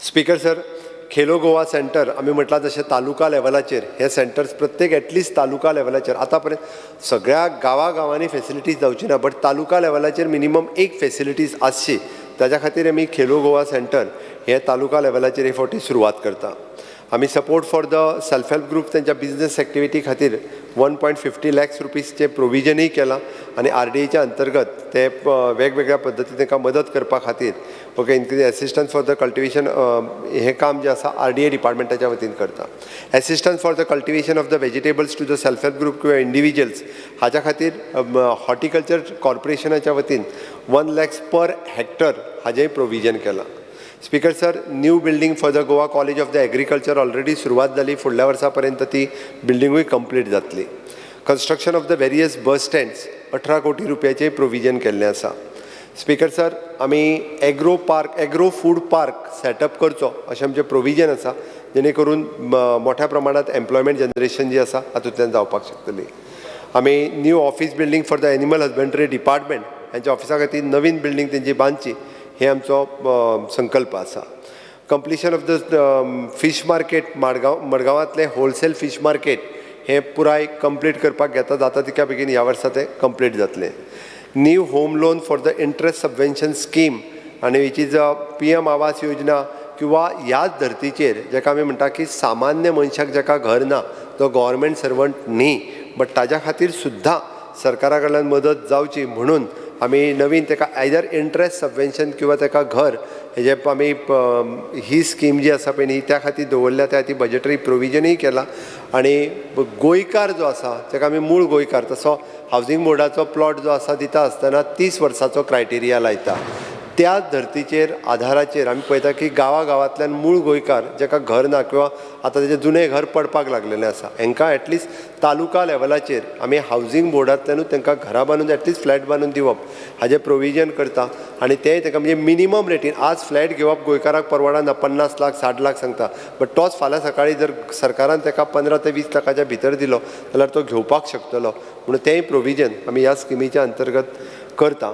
Speaker sir, Khelo Goa centre आमी म्हटलां जशें तालुका लेवलाचेर हे सेंटर्स प्रत्येक एटलिस्ट तालुका लेवलाचेर आतां पर्यंत सगळ्या गांवांनी फेसिलिटीज जावची ना बट तालुका लेवलाचेर मिनिमम एक फेसिलिटीज आसची ताच्या खातीर आमी खेलो गोवा सेंटर हे तालुका लेवलाचेर हे फावटी सुरवात करता. आमी support for the self help group त्यांच्या बिजनेस एक्टिविटी खातीर 1.50 lakhs रुपीजचे प्रोविजनूय केलां आनी RDAच्या अंतर्गत ते वेगवेगळ्या पद्दतीन तांकां मदत करपा खातीर okay increase assistance for the cultivation हे काम जे आसा RDA डिपार्टमेंटाच्या वतीन करता. Assistance for the cultivation of the vegetables to the self help group किंवा इंडिविज्युअल्स हाच्या खातीर हॉर्टिकल्चर कॉर्पोरेशनाच्या वतीन 1 lakhs पर हेक्टर हाचेंय प्रोविजन केलां. Speaker sir, new building for the Goa college of the agriculture already सुरवात जाली. फुडल्या वर्सा पर्यंत ती बिल्डिंगूय कंप्लीट जातली. Construction of the various bus stands 18 कोटी रुपयाचें प्रोविजन केल्लें आसा. स्पीकर सर, आमी एग्रो फूड पार्क सेटअप करचो अशें आमचें प्रोविजन आसा जेणे करून मोठ्या प्रमाणात एम्प्लॉयमेंट जनरेशन जी आसा हातूंतल्यान जावपाक शकतली. आमी new office building for the animal husbandry department हांच्या ऑफिसा खातीर नवीन बिल्डिंग तेंची बांदची हे आमचो संकल्प आसा. Completion of the fish market मडगांवांतलें होलसेल फीश मार्केट हे पुराय कंप्लीट करपाक घेता जाता तितक्या बेगीन ह्या वर्सा तें कंप्लीट जातलें. New home loan for the interest subvention scheme आनी which is PM Awas Yojana किंवा ह्याच धर्तीचेर जाका आमी म्हणटा की सामान्य मनशाक जाका घर ना तो गव्हर्मेंट सर्वंट न्ही बट ताज्या खातीर सुद्दां सरकारा कडल्यान मदत जावची म्हणून आमी नवीन ताका आयदर इंट्रस्ट सबवेन्शन किंवा ताका घर हेजे आमी ही स्कीम जी आसा पळय न्ही त्या खातीर दवरल्या त्या खातीर बजेटरी प्रोविजनूय केला आनी गोंयकार जो आसा ताका आमी मूळ गोंयकार तसो हावजींग बोर्डाचो प्लॉट जो आसा दिता आसतना 30 वर्सांचो क्रायटेरिया लायता. त्या धर्तीचेर आधाराचेर आमी पळयता की गांवांतल्यान मूळ गोंयकार जाका घर ना किंवा आतां तेजें जुनें घर पडपाक लागलेलें आसा हांकां एटलिस्ट तालुका लेवलाचेर आमी हावजींग बोर्डांतल्यानूच तांकां घरां बांदून एटलिस्ट फ्लॅट बांदून दिवप हाजें प्रोविजन करता आनी तेंय ताका म्हणजे मिनिमम रेटीन आज फ्लॅट घेवप गोंयकाराक परवडना 50 लाख 60 लाख सांगता बट तोच फाल्यां सकाळी जर सरकारान ताका 15 ते 20 लाखाच्या भितर दिलो जाल्यार तो घेवपाक शकतलो म्हणून तेंय प्रोविजन आमी ह्या स्किमीच्या अंतर्गत करता.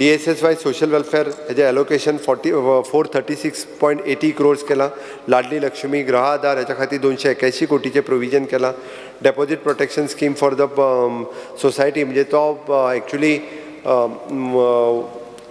DSSY सोशल वेलफेअर हेजे एलोकेशन 436.80 crores केला. लाडली लक्ष्मी ग्रह आधार हेच्या खातीर 281 कोटीचे प्रोविजन केला. Deposit protection scheme for the society म्हणजे तो एक्चुली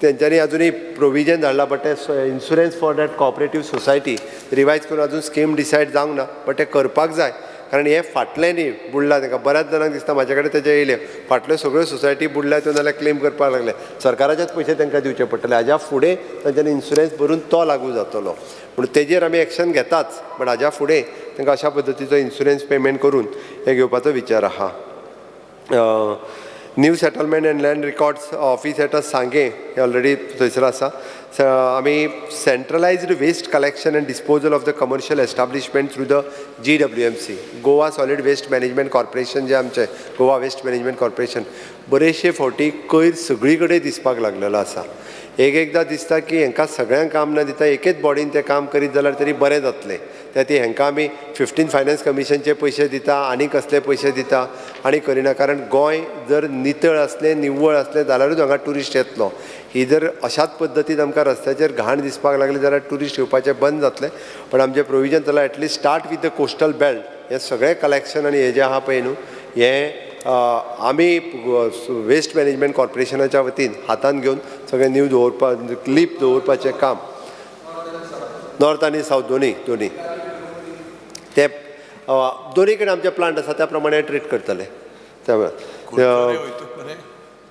तेंच्यांनी अजूनही प्रोविजन धाडला बट ते insurance for that cooperative society revise करून अजून स्कीम डिसायड जावंक ना बट ते करपाक जाय कारण हे फाटलें न्ही बुडला तांकां बऱ्याच जाणांक दिसता म्हाजे कडेन तेजे येयले फाटल्यो सगळ्यो सोसायटी बुडल्या त्यो नाल्यार क्लेम करपाक लागले सरकाराचेच पयशे तांकां दिवचे पडटले हाज्या फुडें तांच्यांनी इन्शुरन्स भरून तो लागू जातलो म्हणून तेजेर आमी एक्शन घेताच बट हाज्या फुडें तांकां अशा पद्दतीचो इन्शुरन्स पेमेंट करून हे घेवपाचो विचार आहा. New settlement and land records office at Sanguem हे ऑलरेडी थंयसर आसा. आमी centralised waste collection and disposal of the commercial establishment through the GWMC Goa solid waste management corporation जे आमचें गोवा वेस्ट मॅनेजमेंट कॉर्पोरेशन बरेचशे फावटी कोयर सगळी कडेन दिसपाक लागलेलो आसा. एकदां दिसता की हांकां सगळ्यांक काम ना दिता एकेच बॉडीन तें काम करीत जाल्यार तरी बरें जातलें त्या ती हांकां आमी 15 फायनान्स कमिशनचे पयशे दिता आनी कसले पयशे दिता आनी करिना कारण गोंय जर नितळ असलें निव्वळ असलें जाल्यारूच हांगा ट्युरिस्ट येतलो. ही जर अशाच पद्दतीन आमकां रस्त्याचेर घाण दिसपाक लागली जाल्यार ट्युरिस्ट येवपाचें बंद जातलें पण आमचें प्रोविजन जाल्यार at least start with the coastal belt हें सगळें कलेक्शन आनी हें जें आहा पळय न्हू हें आमी वेस्ट मॅनेजमेंट कॉर्पोरेशनाच्या वतीन हातान घेवन सगळें न्यू दवरपाक लीप दवरपाचें काम नॉर्थ आनी सावथ दोनी ते दोनी कडेन आमचे प्लांट आसा त्या प्रमाणे ट्रीट करतले.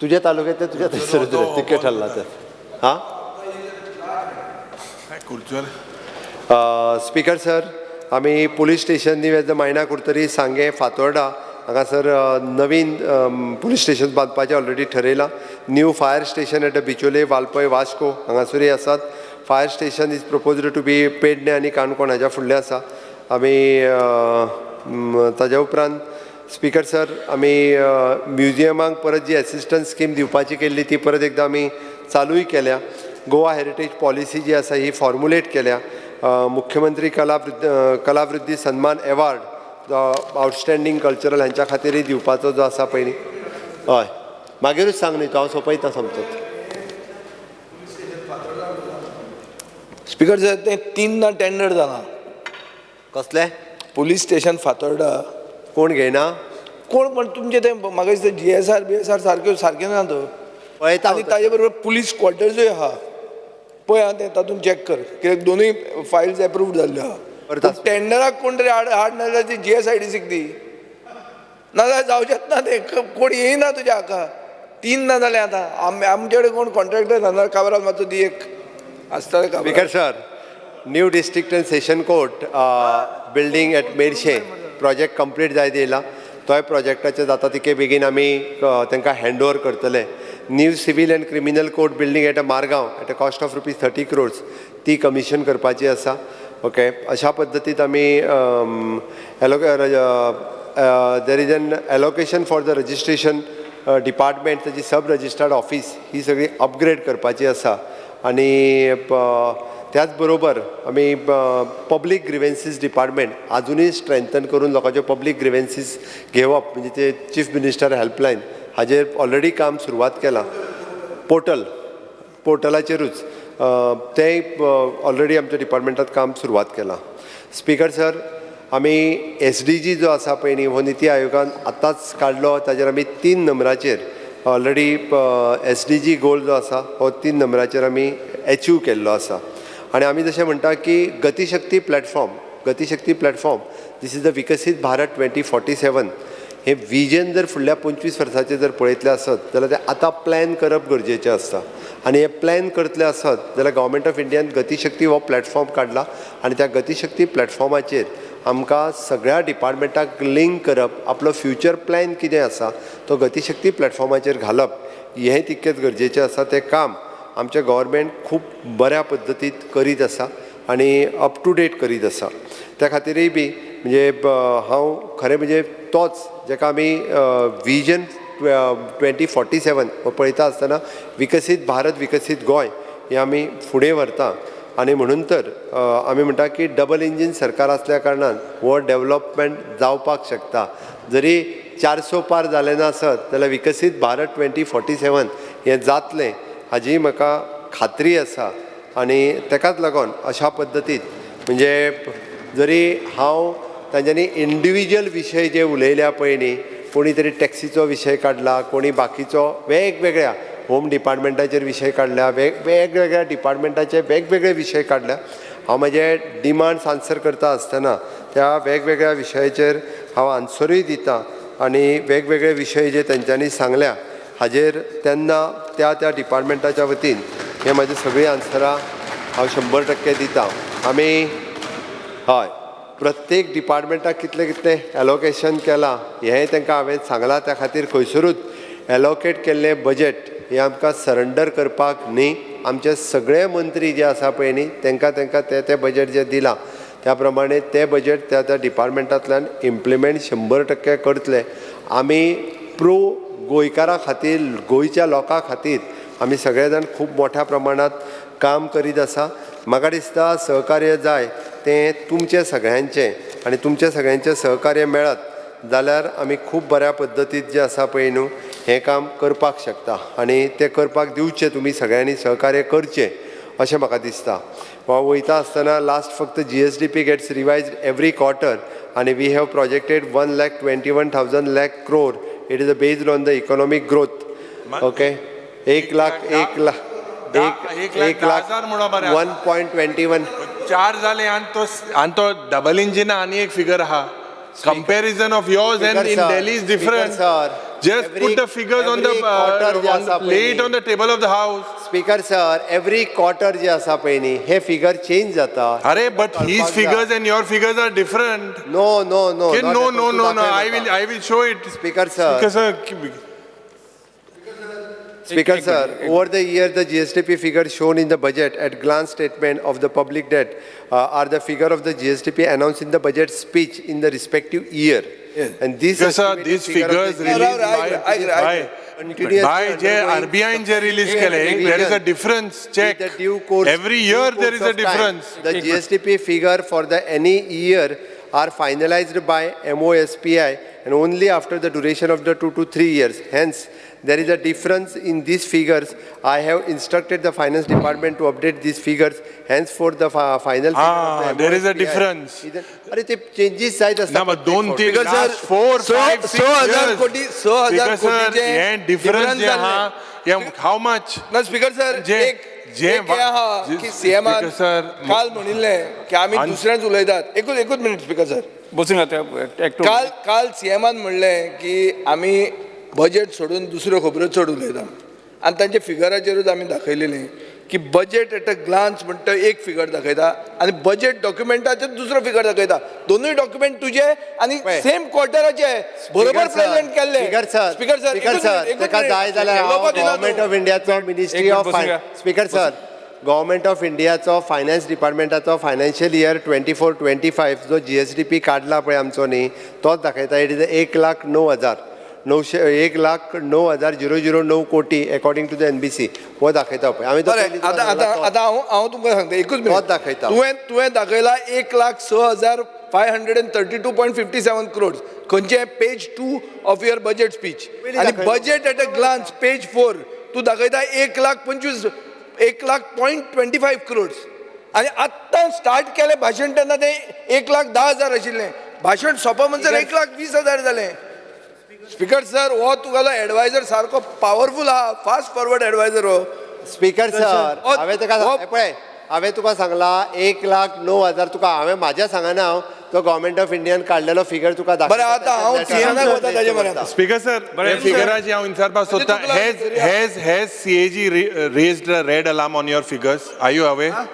तुज्या तालुक्यात ते तुज्या थंयसर तिकेट हाडला तर हां स्पीकर सर आमी police station new as the Mayna Curtorim Sanguem Fatorda हांगासर नवीन पुलीस स्टेशन बांदपाचें ऑलरेडी ठरयलां. New fire station at Bicholim Valpoi Vasco हांगासरूय आसात. Fire station is proposed to be Pernem आनी काणकोण हाज्या फुडले आसा. आमी ताज्या उपरांत स्पीकर सर आमी म्युजियमांक परत जी एसिस्टन्स स्कीम दिवपाची केल्ली ती परत एकदां आमी चालूय केल्या. गोवा हेरिटेज पॉलिसी जी आसा ही फॉर्मुलेट केल्या. मुख्यमंत्री कलावृद्धी सन्मान एवॉर्ड आउटस्टँडींग कल्चरल हांच्या खातीरय दिवपाचो जो आसा पळय न्ही हय मागीरूच सांग न्ही तो हांव सोंपयता समजत. स्पीकर सर ते 3 टेंडर जालां कसले पुलीस स्टेशन फातोर्डा कोण घेयना कोण पण तुमचे ते म्हाका दिसता GSR सारके ना तो पळयता आनी ताजे बरोबर पुलीस क्वॉर्टर्सूय आहा पळय हां तें तातूंत चॅक कर कित्याक दोनूय फायल्स एप्रूव्ड जाल्ल्यो आहा. टेंडराक कोण तरी हाड नाजाल्यार ती GSIDCक दी नाजाल्यार जावचेंच ना तें कोण येयना तुज्या हाका 3 ना जालें आतां आमचे कडेन कोण कॉन्ट्रॅक्टर नाजाल्यार काबराल मातसो दी एक आसताले speaker sir new district and session court building at मेडशे प्रोजेक्ट कंप्लीट जायत येयला. तोय प्रोजेक्टाचे जाता तितके बेगीन आमी तांकां हँड ओवर करतले. New civil and criminal court building at Margao at a cost of ₹30 crores ती कमिशन करपाची आसा. ओके अशा पद्दतीत आमी there is an allocation for the registration department ताची सब रजिस्टर्ड ऑफिस ही सगळी अपग्रेड करपाची आसा. आनी त्याच बरोबर आमी पब्लीक ग्रिवेन्सीस डिपार्टमेंट अजुनूय स्ट्रेंथन करून लोकांच्यो पब्लीक ग्रिवेन्सीस घेवप म्हणजे ते चीफ मिनिस्टर हेल्पलायन हाजेर ऑलरेडी काम सुरवात केलां. पोर्टलाचेरूच तें ऑलरेडी आमच्या डिपार्टमेंटात काम सुरवात केलां. स्पीकर सर आमी SDG जो आसा पळय न्ही हो निती आयोगान आतांच काडलो ताजेर आमी 3 नंबराचेर ऑलरेडी SDG गोल जो आसा हो 3 नंबराचेर आमी अचीव केल्लो आसा आनी आमी जशें म्हणटा की गतिशक्ती प्लॅटफॉर्म दीस इज द विकसीत भारत 2047 हे विजन जर फुडल्या 25 वर्सांचें जर पळयतलें आसत जाल्यार तें आतां प्लॅन करप गरजेचें आसता आनी हे प्लॅन करतले आसत जाल्यार गव्हर्मेंट ऑफ इंडियान गतिशक्ती हो प्लॅटफॉर्म काडला आनी त्या गतिशक्ती प्लॅटफॉर्माचेर आमकां सगळ्या डिपार्टमेंटाक लिंक करप आपलो फ्युचर प्लॅन कितें आसा तो गतिशक्ती प्लॅटफॉर्माचेर घालप हें तितकेंच गरजेचें आसा तें काम आमचें गव्हर्मेंट खूब बऱ्या पद्दतीत करीत आसा आनी अप टू डेट करीत आसा त्या खातीरय बी म्हणजे हांव खरें म्हणजे तोच जेका आमी विजन 2047 पळयता आसतना विकसीत भारत विकसीत गोंय हें आमी फुडें व्हरता आनी म्हणून तर आमी म्हणटा की डबल इंजीन सरकार आसल्या कारणान हो डेवलपमेंट जावपाक शकता जरी 400 पार जालें नासत जाल्यार विकसीत भारत 2047 हें जातलें हाजी म्हाका खात्री आसा आनी तेकाच लागून अशा पद्दतीन म्हणजे जरी हांव तांच्यांनी इंडिविज्युअल विशय जे उलयल्या पळय न्ही कोणी तरी टॅक्सीचो विशय काडला कोणी बाकीचो वेगवेगळ्या होम डिपार्टमेंटाचेर विशय काडल्या वेगवेगळ्या डिपार्टमेंटाचे वेगवेगळे विशय काडल्या हांव म्हजे डिमांड्स आन्सर करता आसतना त्या वेगवेगळ्या विशयाचेर हांव आन्सरूय दितां आनी वेगवेगळे विशय जे तेंच्यांनी सांगल्या हाजेर तेन्ना त्या डिपार्टमेंटाच्या वतीन हे म्हाजी सगळीं आन्सरां हांव 100% दितां आमी हय प्रत्येक डिपार्टमेंटाक कितलें एलोकेशन केलां हेंय तांकां हांवें सांगलां त्या खातीर खंयसरूच एलोकेट केल्लें बजेट हें आमकां सरेंडर करपाक न्ही आमचे सगळे मंत्री जे आसा पळय न्ही तांकां तें बजेट जें दिलां त्या प्रमाणे तें बजेट त्या डिपार्टमेंटांतल्यान इम्प्लिमेंट 100% करतले आमी प्रो गोंयकारां खातीर गोंयच्या लोकां खातीर आमी सगळे जाण खूब मोठ्या प्रमाणांत काम करीत आसा म्हाका दिसता सहकार्य जाय तें तुमचें सगळ्यांचें आनी तुमचें सगळ्यांचें सहकार्य मेळत जाल्यार आमी खूब बऱ्या पद्दतीन जें आसा पळय न्हू हें काम करपाक शकता आनी तें करपाक दिवचें तुमी सगळ्यांनी सहकार्य करचें अशें म्हाका दिसता वयता आसतना लास्ट फक्त GSDP gets revised every quarter आनी we have projected 1,21,000 lakh crore it is based on the economic growth okay 1 lakh 1.21 4 जाले आनी तो डबल इंजिन आनी एक फिगर आहा comparison of yours and in Delhi is different. Just put the figures on the plate on the table of the house. Speaker sir, every quarter जे आसा पळय न्ही हे फिगर चेंज जाता. अरे but his figures and your figures are different. No. I will show it. Speaker sir, over the year the GSDP figures shown in the budget at glance statement of the public debt are the figure of the GSDP announced in the budget speech in the respective year. Yes. And these figures released by RBI जे release केले there is a difference check every year there is a difference. The GSDP figure for the any year are finalized by MOSPI and only after the duration of the 2 to 3 years. Hence, there is a difference in these figures. I have instructed the finance department to update these figures. Hence, for the final figure there is a difference. अरे ते changes जायत असतात. ना मग 2 3 4 5 6 6,000 कोटी 6,000 कोटीचे difference जे हा how much ना स्पीकर सर की सीएम काल म्हणिल्लें की आमी दुसऱ्यांच उलयतात एकूच मिनिट स्पीकर सर काल सीएमान म्हणलें की आमी बजेट सोडून दुसऱ्यो खबरो चड उलयता आनी तांच्या फिगराचेरूच आमी दाखयलेलें की बजेट एट अ ग्लान्स म्हणटा एक फिगर दाखयता आनी बजेट डॉक्युमेंटाचेर दुसरो फिगर दाखयता दोनूय डॉक्युमेंट तुजे आनी सेम क्वॉर्टराचे बरोबर प्रेझेंट केल्ले स्पीकर सर ताका जाय जाल्यार गव्हर्मेंट ऑफ इंडियाचो ministry of speaker sir government of इंडियाचो फायनान्स डिपार्टमेंटाचो फायनान्शियल इयर 24-25 जो GSDP काडला पळय आमचो न्ही तोच दाखयता इट इज 1,09,009 कोटी अकॉर्डिंग टू द NBC हो दाखयता पळय आमी आतां हांव तुमकां सांगता एकूच मिनिट दाखयता तुवें दाखयला 1,06,532.57 crores खंयचे page 2 of your budget speech आनी budget at a glance page 4 तूं दाखयता 1,25,25 crores आनी आत्तां स्टार्ट केलें भाशण तेन्ना ते 1,10,000 आशिल्लें भाशण सोंपा म्हणसर 1,20,000 जालें. स्पीकर सर हो तुगेलो एडवायझर सारको पावरफूल आहा, फास्ट फॉरवर्ड एडवायझर हो. स्पीकर सर हो- हांवें तुका हो- पळय हांवें तुका सांगला 1,09,000 तुका हांवें म्हाज्या सांगना हांव तो गव्हर्मेंट ऑफ इंडियान काडलेलो फिगर तुका बरें आतां हांव सीएनाक वता ताजे म्हऱ्यान. Speaker sir, हे फिगराची हांव विचारपाक सोदतां. Has CAG raised a red alarm on your figures? Are you aware?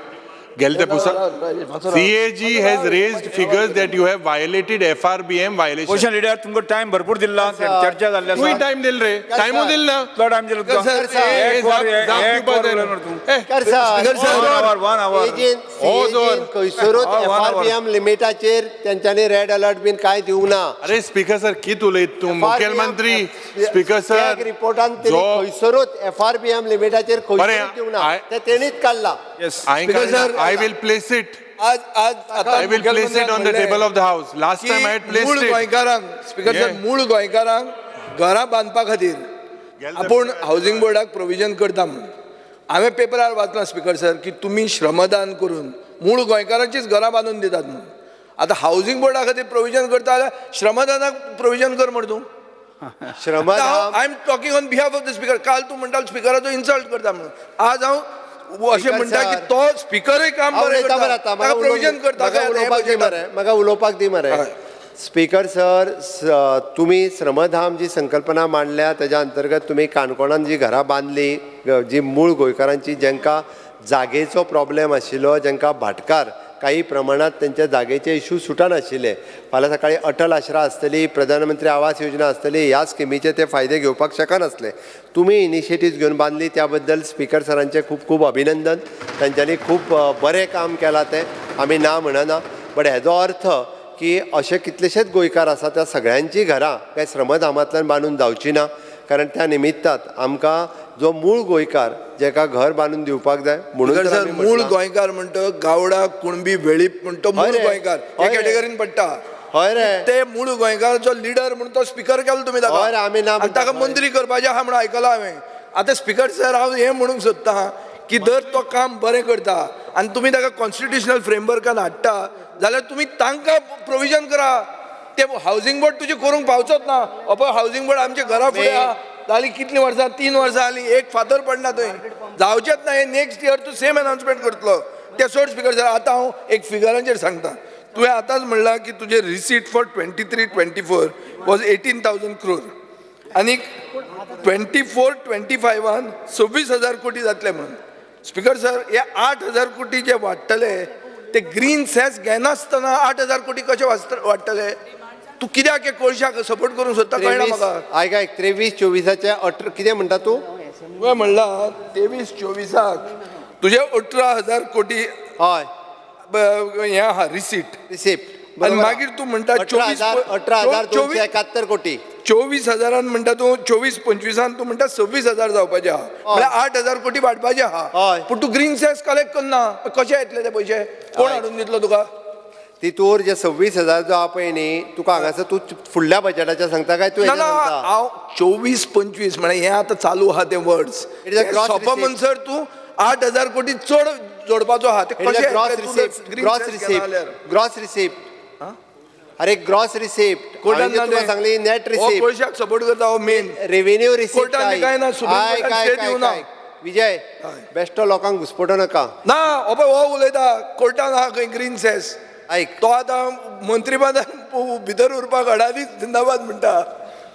गेले ते पुस्तक CAG has raised figures that you have violated FRBM violation. Question leader तुमको टाइम भरपूर दिला चर्चा जाल्ली तूंय आसा. टाइम दिल रे, टाइमू दिल ना. कितलो टाइम दिलो तुका? सर, एक वर उलयणार तूं. Speaker sir One hour. खंयसरूच FRBM लिमिटाचेर तेंच्यांनी रेड अलर्ट बीन कांय दिवंक ना. अरे स्पीकर सर कित उलयत तूं? मुखेलमंत्री स्पीकर सर रिपोर्टान जो खंयसरूच FRBM लिमिटाचेर खंयसरूच दिवंक ना ते तेणीच काडला. Yes. Speaker sir, I will place it. आज आता I will place it on the table of the house. Last time I had मूळ placed it. गोंयकारांक स्पीकर सर Yeah. मूळ गोंयकारांक घरां बांदपा खातीर आपूण हावसिंग बोर्डाक प्रोविजन करता म्हणून हांवें पेपरार वाचलां स्पीकर सर की तुमी श्रमदान करून मूळ गोंयकारांचीच घरां बांदून दितात म्हणून. आतां हावसिंग बोर्डा खातीर प्रोविजन करता जाल्यार श्रमदानाक प्रोविजन कर म्हण तूं. श्रमदान I am talking on behalf of the speaker. काल तूं म्हणटा स्पीकराचो इन्सल्ट करता म्हणून. आज हांव अशें Speaker म्हणटा की sir, तो स्पीकरय काम हांव बरें उलयता मरे करता आतां ताका प्रोविजन करता म्हाका उलोवपाक दी मरे म्हाका उलोवपाक दी मरे. हय. स्पीकर सर तुमी श्रमधाम जी संकल्पना मांडल्या तेज्या अंतर्गत तुमी काणकोणान जी घरां बांदली जी मूळ गोंयकारांची जांकां जागेचो प्रॉब्लेम आशिल्लो जांकां भाटकार काही प्रमाणात त्यांच्या जागेचे इश्यू सुटनाशिल्ले. फाल्यां सकाळी अटल आश्रा आसतली, प्रधानमंत्री आवास योजना आसतली, ह्या स्किमीचे ते फायदे घेवपाक शकनासले. तुमी इनिशिएटीव्ह घेवन बांदली त्या बद्दल स्पीकर सरांचे खूब खूब अभिनंदन. तांच्यांनी खूब बरें काम केलां तें आमी ना म्हणना. बट हेजो अर्थ की अशे कितलेशेच गोंयकार आसा त्या सगळ्यांची घरां काय श्रमधामांतल्यान बांदून जावची ना. कारण त्या निमित्तात आमकां जो मूळ गोंयकार जेका घर बांदून दिवपाक जाय म्हणून तर सर आमी मूळ म्हणलां. गोंयकार म्हणतो गावडा कुणबी वेळीप म्हणतो मूळ हय रे. गोंयकार हय हे रे. कॅटेगरीन पडटा. हय रे ते मूळ गोंयकाराचो लिडर म्हणून तो स्पीकर केलो तुमी हय रे, आमी ना ताका म्हणटा. ताका मंत्री करपाचें आहा म्हणून आयकलां हांवें. आतां स्पीकर सर हांव हें म्हणूंक सोदतां की जर तो काम बरें करता आनी तुमी ताका कॉन्स्टिट्युशनल फ्रेमवर्कान हाडटा जाल्यार तुमी तांकां प्रोविजन करा. ते हावसिंग बोर्ड तुजें करूंक पावचोच ना. पळय हावसिंग बोर्ड आमच्या घरा फुडें आहा जाली कितलीं वर्सां 3 वर्सां जालीं एक फातर पडना थंय. जावचेच ना हे नेक्स्ट इयर तूं सेम अनाउन्समेंट करतलो. ते सोड स्पीकर सर आतां हांव एक फिगरांचेर सांगता. तुवें आतांच म्हणलां की तुजें रिसीट फॉर 23-24 वॉज 18,000 crore आनी 24-25 26,000 कोटी जातले म्हणून. स्पीकर सर हे 8,000 कोटी जे वाडटले ते ग्रीन सॅस घेनासतना 8,000 कोटी कशे वाडटले. तू कित्याक कोळशाक सपोर्ट करूंक सोदता कळना म्हाका. आयक 23-24 18 कितें म्हणटा तूं? तुवें म्हणलां 23-24 तुजे 18,000 कोटी हय हें आहा रिसीट रिसिप्ट आनी मागीर तूं म्हणटा 18,271 कोटी 24,000 म्हणटा तूं 24-25 तूं म्हणटा 26,000 जावपाचें आहा म्हळ्यार 8,000 कोटी वाडपाचें आहा. हय. पूण तूं ग्रीन सॅस कलेक्ट करना कशे येतले ते पयशे कोण हाडून दितलो तुका? तितूर जे 26,000 जो आहा पळय न्ही तुका हांगासर तू फुडल्या बजेटाचें सांगता काय तूं ना हेजें ना सांगता? हांव 24-25 म्हळ्यार हें आतां चालू आहा ते words It is a gross सोंपा receipt. म्हणसर तूं 8,000 कोटी चड जोडपाचो आहा ते कशे ग्रॉस येतले? तूं रिसिप्ट green ग्रॉस cess केला रिसिप्ट जाल्यार. ग्रॉस रिसिप्ट अरे ग्रॉस रिसिप्ट कोर्टान तुका सांगली नेट रिसिप्ट कोळशाक सपोर्ट करता हो मेन रेव्हेन्यू रिसिप्ट कोर्टान काय ना, सुप्रीम कोर्टान stay दिवं ना. विजय बेश्टो लोकांक घुसपटो नका. ना हो पळय हो उलयता कोर्टान आहा खंय ग्रीन सेस आयक तो आतां मंत्रीपदान भितर उरपाक अडानी जिंदाबाद म्हणटा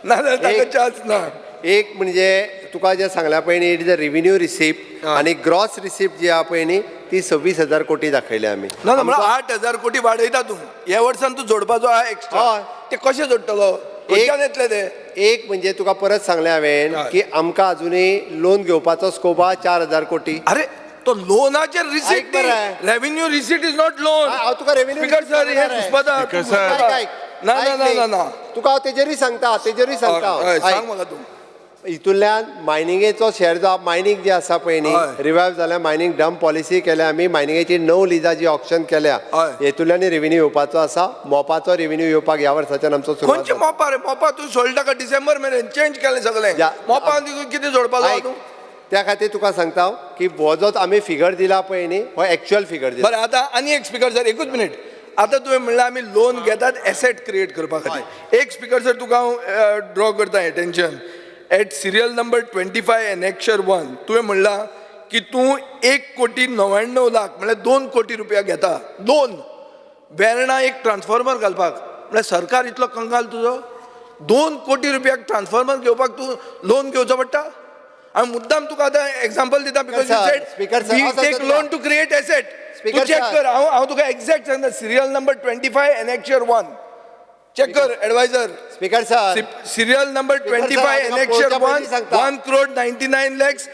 नाजाल्यार ताका चान्स ना. एक म्हणजे तुका जे सांगल्या पळय न्ही it is a revenue receipt आनी ग्रॉस रिसिप्ट जी आहा पळय न्ही ती 26,000 कोटी दाखयल्या आमी. ना ना म्हळ्यार 8,000 कोटी वाडयता तूं ह्या वर्सान तू जोडपाचो आहा एक्स्ट्रा हय. ते कशे जोडटलो खंयच्यान येतले ते? एक म्हणजे तुका परत सांगलें हांवें हय. की आमकां अजुनूय लोन घेवपाचो स्कोप आहा 4,000 कोटी. अरे तो लोनाचेर रिसीट ऐक मरे. Revenue receipt is not loan. हांव तुका रेव्हेन्यू स्पीकर सर हे घुसपता Speaker sir. ना ना ना ना ना तुका हांव तेजेरूय सांगता हय, सांग म्हाका तूं. हितूंतल्यान मायनिंगेचो शेअर जो मायनिंग जे आसा पळय न्ही हय. रिवायव जाल्या मायनिंग डंप पॉलिसी केल्या आमी मायनिंगेची 9 लिजां जी ऑप्शन केल्या हय. हेतूंतल्यान रेव्हेन्यू येवपाचो आसा. मोपाचो रेव्हेन्यू येवपाक ह्या वर्साच्यान आमचो सुरवात खंयचे जाता. मोपा रे मोपा तूं सोडटा का डिसेंबर मेरेन चेंज केलें सगळें या- मोपा कितें जोडपाचो आहा ऐक. तूं? त्या खातीर तुका सांगता हांव की हो जो आमी फिगर दिला पळय न्ही हो एक्चुअल फिगर दिला. बरं आता आनी एक स्पीकर सर एकूच मिनिट. आता तुवें म्हणलें आमी लोन घेतात एसेट क्रिएट करपा खातीर. एक स्पीकर सर तुका हांव ड्रॉ करता attention. At serial number 25 annexure 1 तुवें म्हणलां की तूं 1,99,00,000 म्हळ्यार 2 कोटी रुपया घेता लोन वेर्णा एक ट्रान्सफॉर्मर घालपाक. म्हळ्यार सरकार इतलो कंगाल तुजो 2 कोटी रुपयाक ट्रान्सफॉर्मर घेवपाक तूं लोन घेवचो पडटा. हांव मुद्दाम तुका आतां एक्झाम्पल दिता because you said take loan to create asset. तूं चॅक कर. हांव तुका एक्झॅक्ट सांगता. सिरियल नंबर 25 एनेक्शर 1 चेक कर advisor. Speaker sir serial number 25 annexure 1 crore 99 lakhs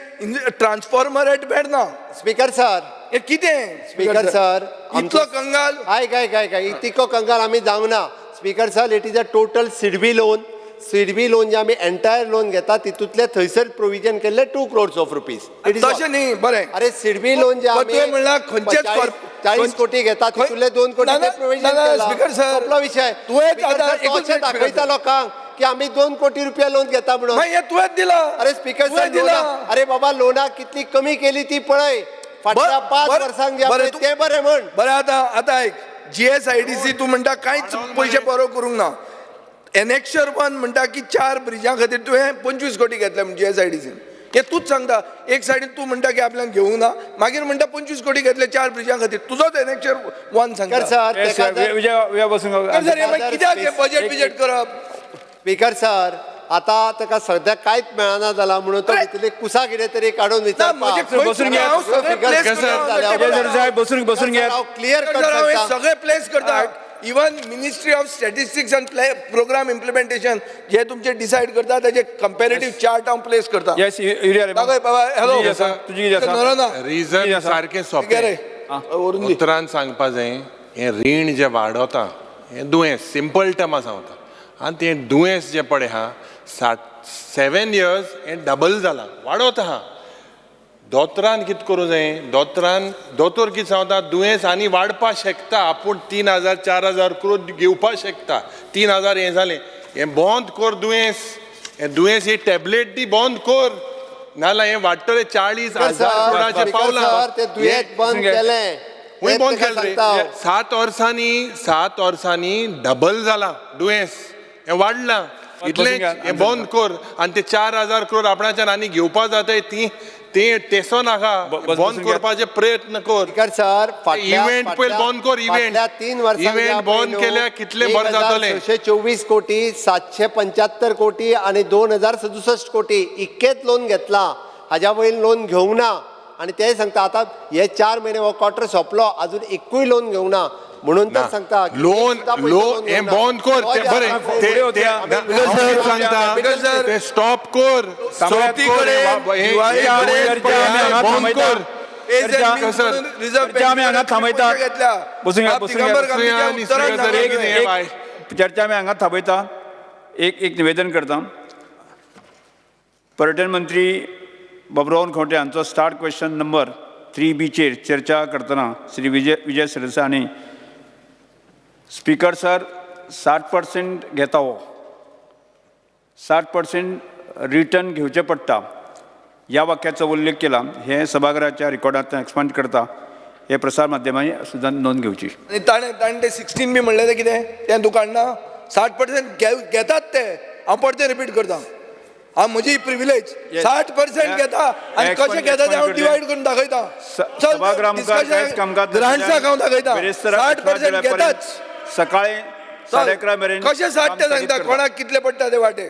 transformer at Verna. Speaker sir हे कितें स्पीकर सर इतलो कंगाल. काय इतको कंगाल आमी जावंक ना. Speaker sir it is a total SIDBI loan. SIDBI loan जे आमी एंटायर लोन घेता तितूंतले थंयसर प्रोविजन केल्ले 2 crores रुपीज. तशें न्ही बरें. अरे सिडबी लोन जे आमी तुवें म्हणलां खंयचेच 40 कोटी घेता तितूंतले 2 कोटी प्रोविजन केला. स्पीकर सर आपलो विषय तुवेंच आतां एकूच मिनिट दाखयता लोकांक की आमी 2 कोटी रुपया लोन घेता म्हणून. मागीर हें तुवेंच दिला. अरे स्पीकर तुवें सर दिला. अरे बाबा लोना कितली कमी केली ती पळय. फाटल्या 5 वर्सांक जे बरें, आपले ते बरें म्हण. बरें आतां आयक. GSIDC तूं म्हणटा कांयच पयशे बरो करूंक ना. एनेक्शर 1 म्हणटा की 4 ब्रिजां खातीर तुवें 25 कोटी घेतले म्हणजे GSIDC. हे तूच सांगता. एक सायडीन तूं म्हणटा की आपल्याक घेवंक ना मागीर म्हणटा 25 कोटी घेतले 4 ब्रिजां खातीर. तुजोच एनेक्शर 1 सांगता. कित्याक हे बजेट बिजेट करप. स्पीकर सर आता ताका सद्या कांयच मेळना जाला म्हणून तो भितरले कुसा कितें तरी काडून बसून घ्या. बसून घ्या. क्लियर सगळे प्लेस करता. Even ministry of statistics and programme implementation जे तुमचे डिसायड करता त्याचे कंपॅरेटिव्ह चार्ट हांव प्लेस करता. हॅलो रिजन सारकें सोंपें. उतरान सांगपा जाय हें रीण जें वाडोता हें दुयेंस सिंपल टर्मा सांगता. आनी तें दुयेंस जें पळय आहा 7 years हें डबल जाला वाडत आहा. दोतोरान कितें करूं जाय. दोतोर कितें सांगता दुयेंस आनी वाडपा शकता. आपूण 3,000 4,000 करोड घेवपा शकता. 3,000 हें जालें. हें बंद कर दुयेंस. हें दुयेंस ही टॅबलेट दी बंद कर नाल्यार हें वाडटलें 40,000 करोडाचें पावलां. खंय बंद केलें रे. 7 वर्सांनी डबल जाला दुयेंस. हें वाडलां इतलेंच. हें बंद कर आनी ते 4,000 करोड आपणाच्यान आनी घेवपा जाताय ती तेसो नाका. बंद करपाचे प्रयत्न कर. सर इव्हेंट पयलीं बंद कर. इव्हेंट 3 वर्सां इव्हेंट बंद केल्यार कितलें बरें जातलें. 624 कोटी 775 कोटी आणि 2,067 कोटी इतकेच लोन घेतला. हाज्या वयर लोन घेवंक ना. आणि ते सांगता आता हे 4 महिने हो क्वार्टर सोंपलो अजून एकूय लोन घेवंक ना म्हणून तर सांगता लोन हें बंद कर. ते बरें सांगता ते स्टॉप कर. चर्चा आमी हांगा थांबयता. एक निवेदन करता. पर्यटन मंत्री बाबुराव खंवटे हांचो start question number 3B chair चर्चा करतना श्री विजय सरदेसाय हांणी स्पीकर सर 60% घेता हो 60% रिटर्न घेवचें पडटा ह्या वाक्याचो उल्लेख केला. हे सभागृहाच्या रिकॉर्डांत एक्सपांड करता. हे प्रसार माध्यमांनी सुद्दां नोंद घेवची. आनी ताणें ते 16 बी म्हणलें तें कितें तें दुकान ना. 60% घेतात ते. हांव परतें रिपीट करता. हांव म्हजी प्रिविलेज 60% घेता आनी कशें घेता तें हांव डिवायड करून दाखयता. ग्रांट्साक हांव दाखयता 60% घेताच. सकाळी 11:30 मेरेन कशें 60 ते सांगता. कोणाक कितले पडटा ते वाटे.